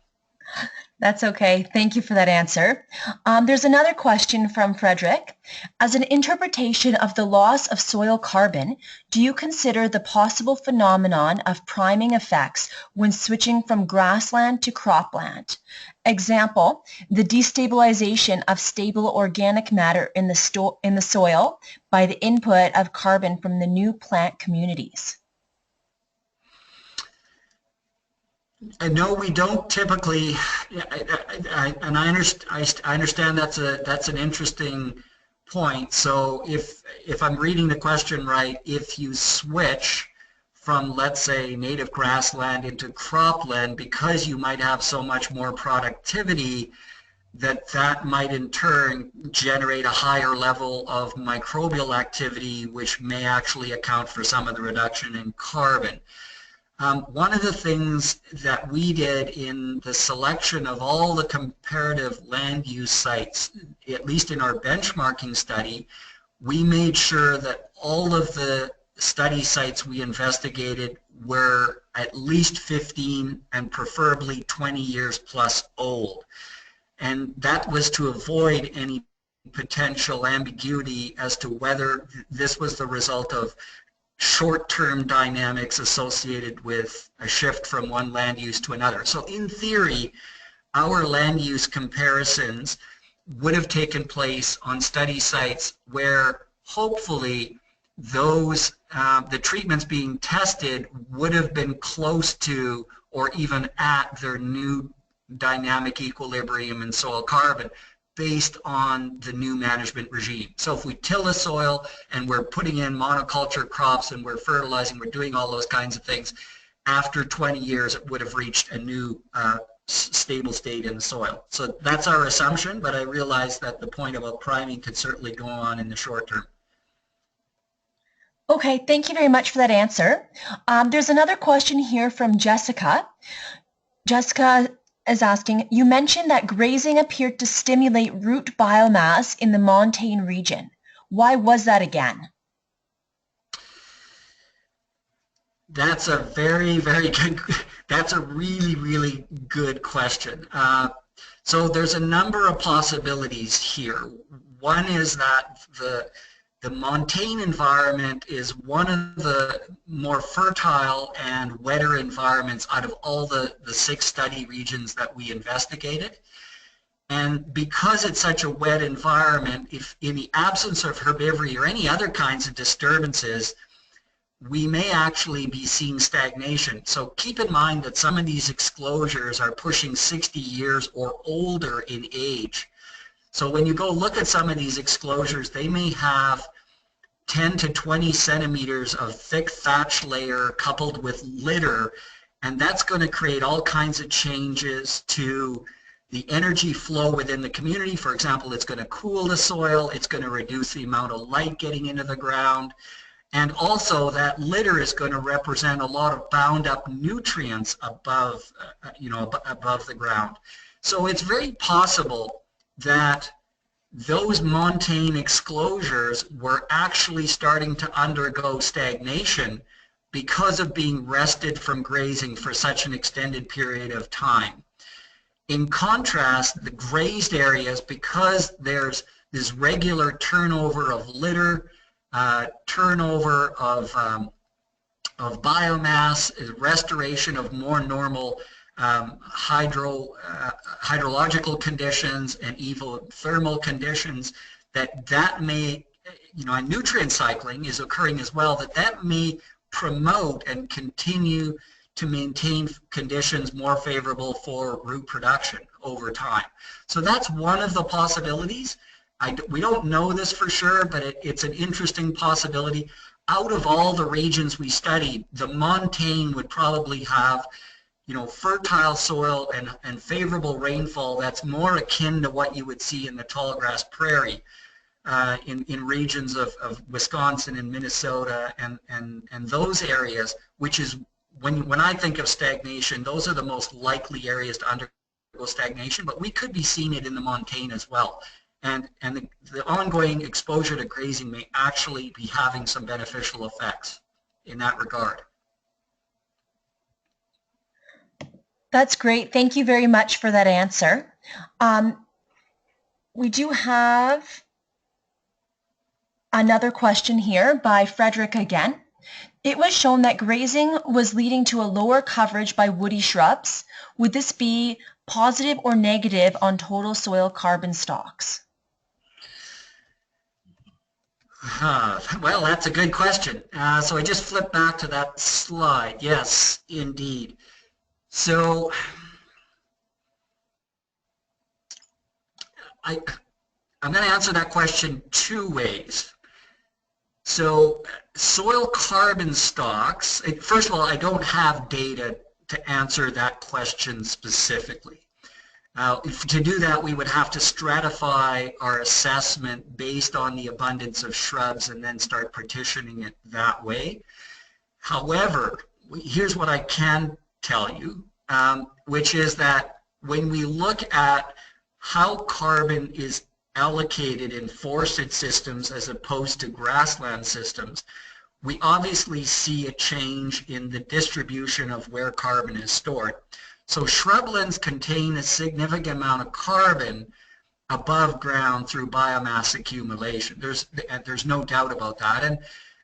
Speaker 3: That's okay. Thank you for that answer. There's another question from Frederick. As an interpretation of the loss of soil carbon, do you consider the possible phenomenon of priming effects when switching from grassland to cropland? Example, the destabilization of stable organic matter in the soil by the input of carbon from the new plant communities.
Speaker 2: No, we don't typically, and I understand that's an interesting point. So if I'm reading the question right, if you switch from, let's say, native grassland into cropland, because you might have so much more productivity, that might in turn generate a higher level of microbial activity, which may actually account for some of the reduction in carbon. One of the things that we did in the selection of all the comparative land use sites, at least in our benchmarking study, we made sure that all of the study sites we investigated were at least 15 and preferably 20 years plus old. And that was to avoid any potential ambiguity as to whether this was the result of short-term dynamics associated with a shift from one land use to another. So in theory, our land use comparisons would have taken place on study sites where hopefully those the treatments being tested would have been close to or even at their new dynamic equilibrium in soil carbon based on the new management regime. So if we till the soil and we're putting in monoculture crops and we're fertilizing, we're doing all those kinds of things, after 20 years it would have reached a new stable state in the soil. So that's our assumption, but I realize that the point about priming could certainly go on in the short term.
Speaker 3: Okay, thank you very much for that answer. There's another question here from Jessica. Jessica is asking, you mentioned that grazing appeared to stimulate root biomass in the montane region. Why was that again?
Speaker 2: That's a very, very good, that's a really, really good question. So there's a number of possibilities here. One is that the montane environment is one of the more fertile and wetter environments out of all the 6 study regions that we investigated. And because it's such a wet environment, if in the absence of herbivory or any other kinds of disturbances, we may actually be seeing stagnation. So keep in mind that some of these exclosures are pushing 60 years or older in age. So when you go look at some of these exclosures, they may have 10 to 20 centimeters of thick thatch layer coupled with litter, and that's going to create all kinds of changes to the energy flow within the community. For example, it's going to cool the soil, it's going to reduce the amount of light getting into the ground, and also that litter is going to represent a lot of bound up nutrients above, above the ground. So it's very possible that those montane exclosures were actually starting to undergo stagnation because of being rested from grazing for such an extended period of time. In contrast, the grazed areas, because there's this regular turnover of litter, turnover of biomass, restoration of more normal hydrological conditions and even thermal conditions, that may, and nutrient cycling is occurring as well, that may promote and continue to maintain conditions more favorable for root production over time. So that's one of the possibilities. We don't know this for sure, but it's an interesting possibility. Out of all the regions we studied, the montane would probably have fertile soil and favorable rainfall that's more akin to what you would see in the tall grass prairie in regions of Wisconsin and Minnesota and those areas, which is, when I think of stagnation, those are the most likely areas to undergo stagnation, but we could be seeing it in the montane as well. And the ongoing exposure to grazing may actually be having some beneficial effects in that regard.
Speaker 3: That's great. Thank you very much for that answer. We do have another question here by Frederick again. It was shown that grazing was leading to a lower coverage by woody shrubs. Would this be positive or negative on total soil carbon stocks?
Speaker 2: Well, that's a good question. So I just flipped back to that slide. Yes, indeed. So I'm going to answer that question 2 ways. So soil carbon stocks, first of all, I don't have data to answer that question specifically. To do that, we would have to stratify our assessment based on the abundance of shrubs and then start partitioning it that way. However, here's what I can tell you, which is that when we look at how carbon is allocated in forested systems as opposed to grassland systems, we obviously see a change in the distribution of where carbon is stored. So shrublands contain a significant amount of carbon above ground through biomass accumulation. There's no doubt about that. And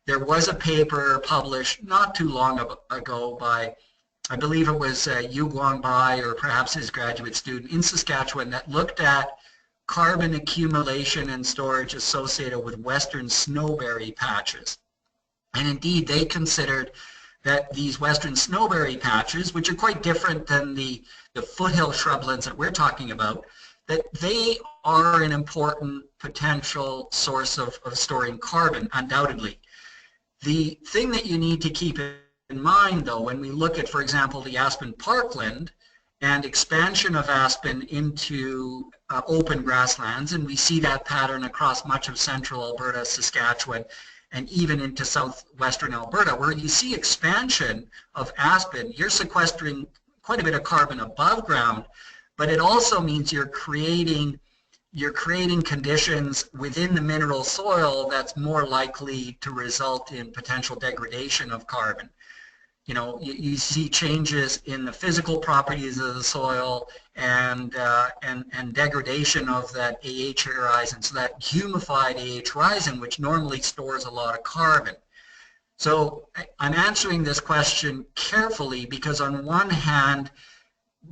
Speaker 2: there was a paper published not too long ago by, I believe it was Yu Guangbai or perhaps his graduate student in Saskatchewan, that looked at carbon accumulation and storage associated with western snowberry patches. And indeed, they considered that these western snowberry patches, which are quite different than the foothill shrublands that we're talking about, that they are an important potential source of storing carbon, undoubtedly. The thing that you need to keep in mind, though, when we look at, for example, the aspen parkland and expansion of aspen into open grasslands, and we see that pattern across much of central Alberta, Saskatchewan, and even into southwestern Alberta, where you see expansion of aspen, you're sequestering quite a bit of carbon above ground, but it also means you're creating conditions within the mineral soil that's more likely to result in potential degradation of carbon. You know, you see changes in the physical properties of the soil and degradation of that AH horizon, so that humified AH horizon, which normally stores a lot of carbon. So I'm answering this question carefully because on one hand,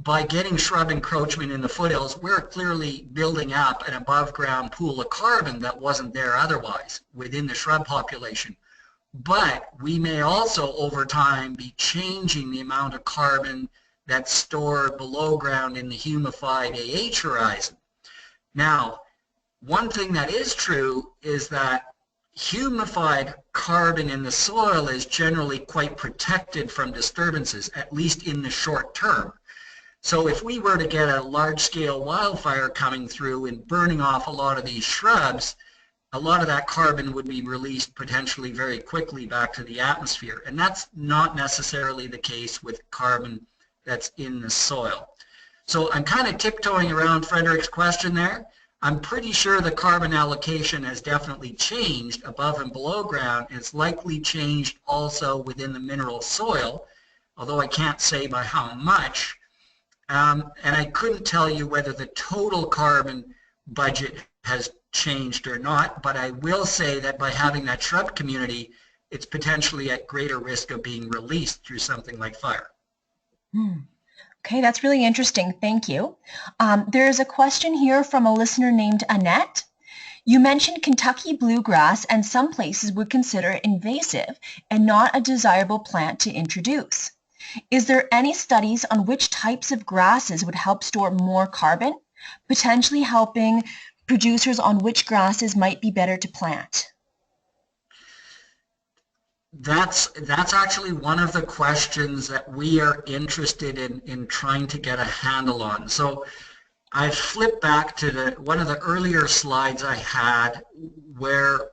Speaker 2: by getting shrub encroachment in the foothills, we're clearly building up an above ground pool of carbon that wasn't there otherwise within the shrub population. But we may also, over time, be changing the amount of carbon that's stored below ground in the humified AH horizon. Now, one thing that is true is that humified carbon in the soil is generally quite protected from disturbances, at least in the short term. So if we were to get a large-scale wildfire coming through and burning off a lot of these shrubs, a lot of that carbon would be released potentially very quickly back to the atmosphere. And that's not necessarily the case with carbon that's in the soil. So I'm kind of tiptoeing around Frederick's question there. I'm pretty sure the carbon allocation has definitely changed above and below ground. It's likely changed also within the mineral soil, although I can't say by how much. And I couldn't tell you whether the total carbon budget has changed or not, but I will say that by having that shrub community, it's potentially at greater risk of being released through something like fire.
Speaker 3: Okay, that's really interesting. Thank you. There's a question here from a listener named Annette. You mentioned Kentucky bluegrass, and some places would consider it invasive and not a desirable plant to introduce. Is there any studies on which types of grasses would help store more carbon, potentially helping producers on which grasses might be better to plant?
Speaker 2: That's actually one of the questions that we are interested in trying to get a handle on. So I flipped back to one of the earlier slides I had where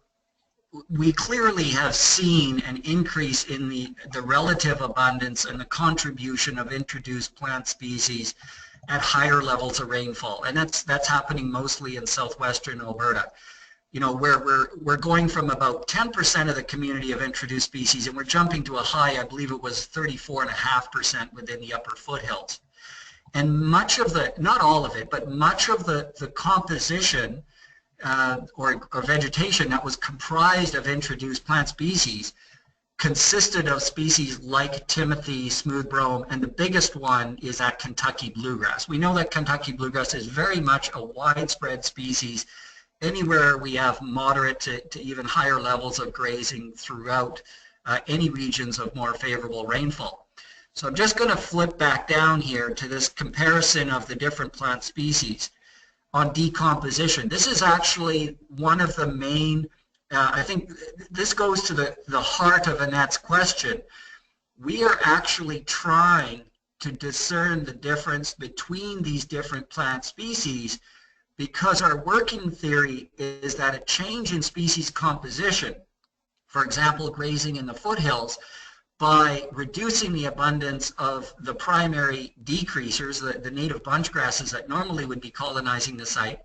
Speaker 2: we clearly have seen an increase in the relative abundance and the contribution of introduced plant species at higher levels of rainfall, and that's happening mostly in southwestern Alberta. You know, where we're going from about 10% of the community of introduced species, and we're jumping to a high, I believe it was 34.5% within the upper foothills. And much of the, not all of it, but much of the composition or vegetation that was comprised of introduced plant species consisted of species like timothy, smooth brome, and the biggest one is that Kentucky bluegrass. We know that Kentucky bluegrass is very much a widespread species anywhere we have moderate to even higher levels of grazing throughout any regions of more favorable rainfall. So I'm just going to flip back down here to this comparison of the different plant species on decomposition. This is actually one of the main, I think this goes to the heart of Annette's question. We are actually trying to discern the difference between these different plant species because our working theory is that a change in species composition, for example, grazing in the foothills, by reducing the abundance of the primary decreasers, the native bunch grasses that normally would be colonizing the site,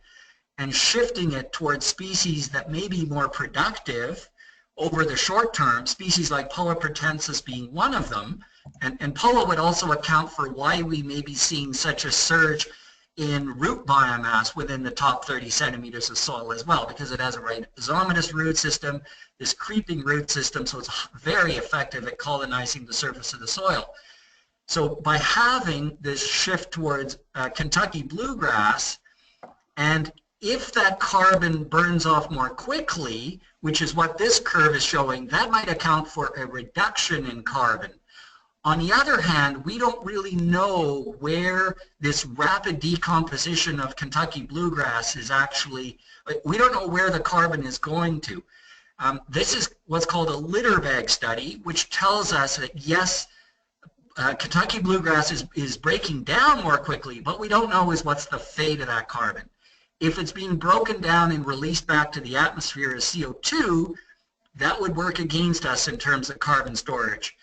Speaker 2: and shifting it towards species that may be more productive over the short term, species like Poa pratensis being one of them, and Poa would also account for why we may be seeing such a surge in root biomass within the top 30 centimeters of soil as well, because it has a rhizomatous root system, this creeping root system, so it's very effective at colonizing the surface of the soil. So by having this shift towards Kentucky bluegrass, and if that carbon burns off more quickly, which is what this curve is showing, that might account for a reduction in carbon. On the other hand, we don't really know where this rapid decomposition of Kentucky bluegrass is actually, we don't know where the carbon is going to. This is what's called a litter bag study, which tells us that yes, Kentucky bluegrass is breaking down more quickly, but we don't know is what's the fate of that carbon. If it's being broken down and released back to the atmosphere as CO2, that would work against us in terms of carbon storage.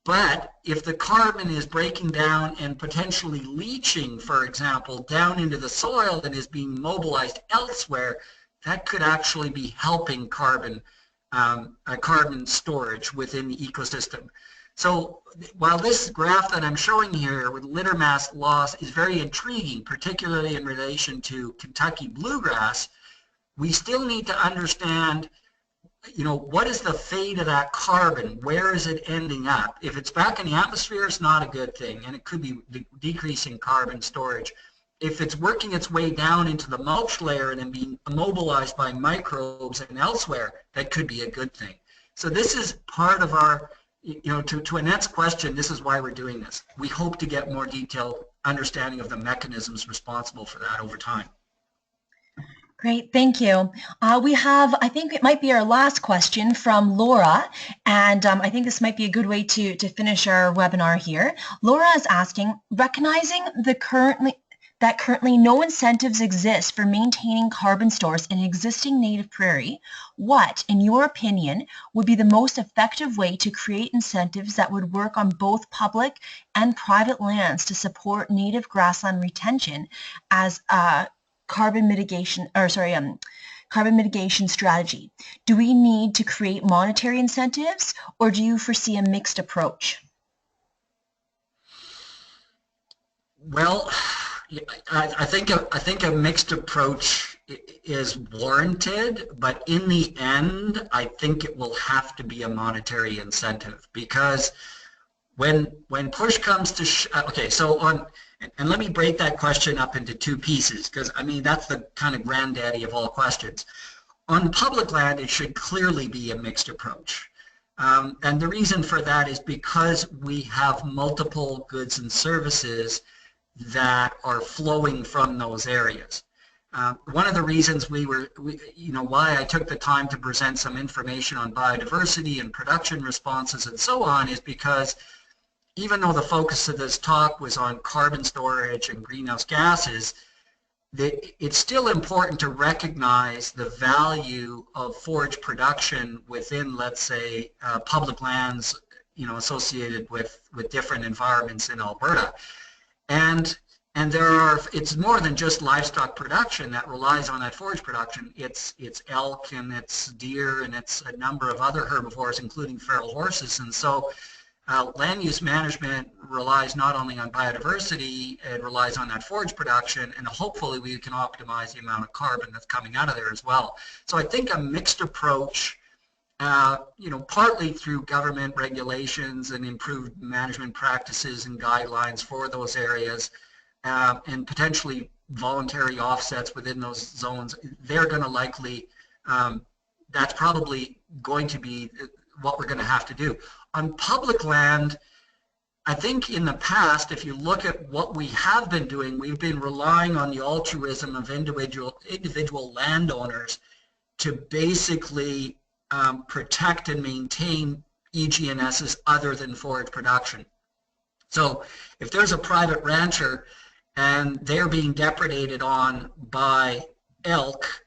Speaker 2: But if the carbon is breaking down and potentially leaching, for example, down into the soil and is being mobilized elsewhere, that could actually be helping carbon storage within the ecosystem. So while this graph that I'm showing here with litter mass loss is very intriguing, particularly in relation to Kentucky bluegrass, we still need to understand, you know, what is the fate of that carbon? Where is it ending up? If it's back in the atmosphere, it's not a good thing, and it could be decreasing carbon storage. If it's working its way down into the mulch layer and then being immobilized by microbes and elsewhere, that could be a good thing. So this is part of our, you know, to Annette's question, this is why we're doing this. We hope to get more detailed understanding of the mechanisms responsible for that over time.
Speaker 3: Great, thank you. We have, I think it might be our last question from Laura, and I think this might be a good way to finish our webinar here. Laura is asking, recognizing that currently no incentives exist for maintaining carbon stores in existing native prairie, what, in your opinion, would be the most effective way to create incentives that would work on both public and private lands to support native grassland retention as a carbon mitigation strategy? Do we need to create monetary incentives, or do you foresee a mixed approach?
Speaker 2: Well, I think a mixed approach is warranted, but in the end, I think it will have to be a monetary incentive, because when push comes to okay, so on. And let me break that question up into two pieces, because I mean that's the kind of granddaddy of all questions. On public land, it should clearly be a mixed approach. And the reason for that is because we have multiple goods and services that are flowing from those areas. One of the reasons why I took the time to present some information on biodiversity and production responses and so on is because even though the focus of this talk was on carbon storage and greenhouse gases, it's still important to recognize the value of forage production within, let's say, public lands, you know, associated with different environments in Alberta. And it's more than just livestock production that relies on that forage production. It's elk and it's deer and it's a number of other herbivores, including feral horses. And so land use management relies not only on biodiversity, it relies on that forage production, and hopefully we can optimize the amount of carbon that's coming out of there as well. So I think a mixed approach, you know, partly through government regulations and improved management practices and guidelines for those areas, and potentially voluntary offsets within those zones, they're going to likely, that's probably going to be what we're going to have to do. On public land, I think in the past, if you look at what we have been doing, we've been relying on the altruism of individual landowners to basically protect and maintain EGNSs other than forage production. So if there's a private rancher and they're being depredated on by elk,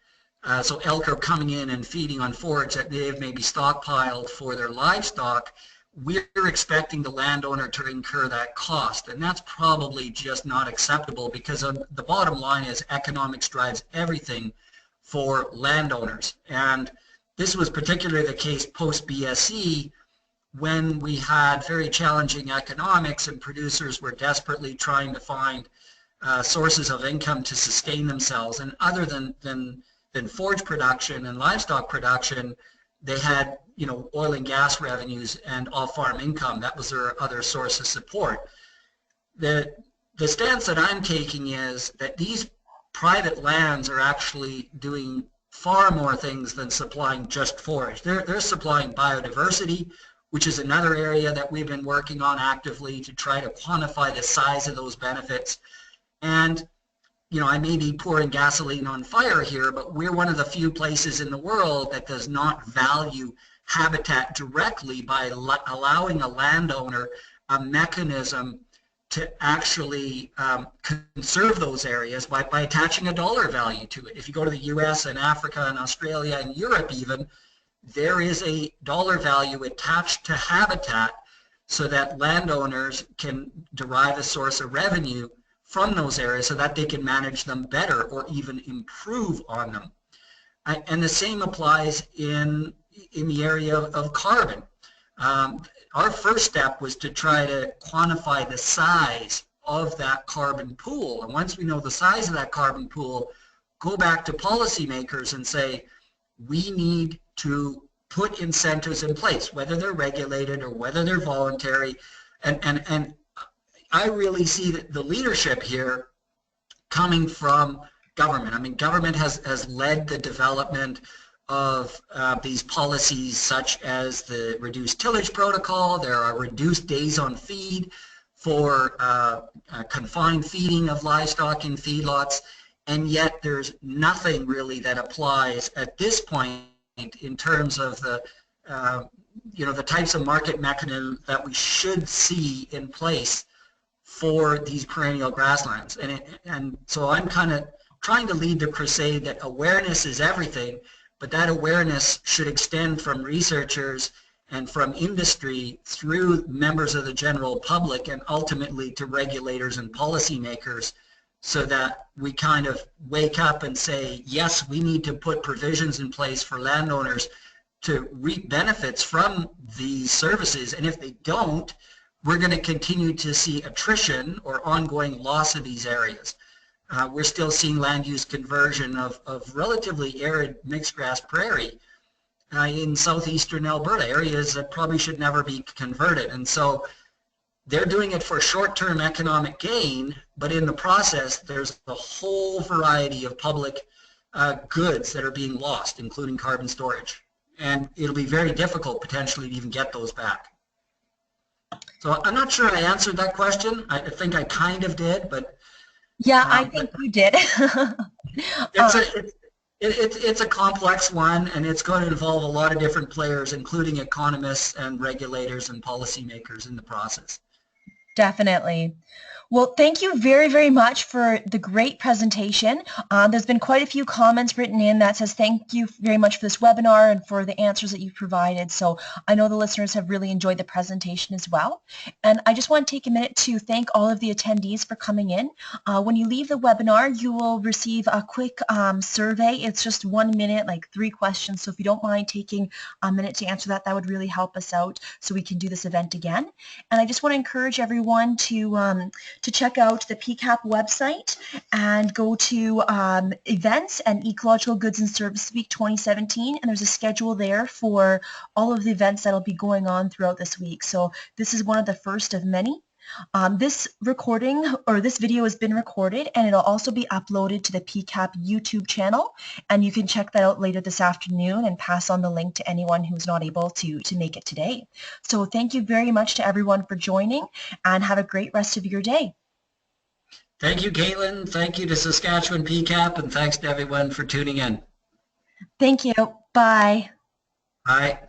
Speaker 2: so elk are coming in and feeding on forage that they've maybe stockpiled for their livestock, we're expecting the landowner to incur that cost, and that's probably just not acceptable, because the bottom line is economics drives everything for landowners. And this was particularly the case post-BSE, when we had very challenging economics and producers were desperately trying to find sources of income to sustain themselves. And other than forage production and livestock production, they had, you know, oil and gas revenues and off-farm income. That was their other source of support. The stance that I'm taking is that these private lands are actually doing far more things than supplying just forage. They're supplying biodiversity, which is another area that we've been working on actively to try to quantify the size of those benefits. And, you know, I may be pouring gasoline on fire here, but we're one of the few places in the world that does not value habitat directly by allowing a landowner a mechanism to actually conserve those areas by attaching a dollar value to it. If you go to the US and Africa and Australia and Europe even, there is a dollar value attached to habitat so that landowners can derive a source of revenue from those areas so that they can manage them better or even improve on them. And the same applies in the area of carbon. Our first step was to try to quantify the size of that carbon pool. And once we know the size of that carbon pool, go back to policymakers and say, we need to put incentives in place, whether they're regulated or whether they're voluntary. And I really see the leadership here coming from government. I mean, government has led the development of these policies such as the reduced tillage protocol. There are reduced days on feed for confined feeding of livestock in feedlots, and yet there's nothing really that applies at this point in terms of the you know, the types of market mechanisms that we should see in place for these perennial grasslands. And so I'm kind of trying to lead the crusade that awareness is everything, but that awareness should extend from researchers and from industry through members of the general public and ultimately to regulators and policymakers, so that we kind of wake up and say, yes, we need to put provisions in place for landowners to reap benefits from these services. And if they don't, we're going to continue to see attrition or ongoing loss of these areas. We're still seeing land use conversion of relatively arid mixed grass prairie in southeastern Alberta, areas that probably should never be converted. And so they're doing it for short-term economic gain, but in the process there's a whole variety of public goods that are being lost, including carbon storage. And it'll be very difficult potentially to even get those back. So I'm not sure I answered that question. I think I kind of did, but
Speaker 3: yeah, I think you did.
Speaker 2: It's a complex one, and it's going to involve a lot of different players, including economists and regulators and policymakers in the process.
Speaker 3: Definitely. Well, thank you very, very much for the great presentation. There's been quite a few comments written in that says thank you very much for this webinar and for the answers that you've provided. So I know the listeners have really enjoyed the presentation as well. And I just want to take a minute to thank all of the attendees for coming in. When you leave the webinar, you will receive a quick survey. It's just 1 minute, like 3 questions. So if you don't mind taking a minute to answer that, that would really help us out so we can do this event again. And I just want to encourage everyone to check out the PCAP website and go to events and Ecological Goods and Services Week 2017, and there's a schedule there for all of the events that will be going on throughout this week. So this is one of the first of many. This recording or this video has been recorded, and it'll also be uploaded to the PCAP YouTube channel, and you can check that out later this afternoon and pass on the link to anyone who's not able to make it today. So thank you very much to everyone for joining, and have a great rest of your day.
Speaker 2: Thank you, Caitlin. Thank you to Saskatchewan PCAP, and thanks to everyone for tuning in.
Speaker 3: Thank you. Bye.
Speaker 2: Bye.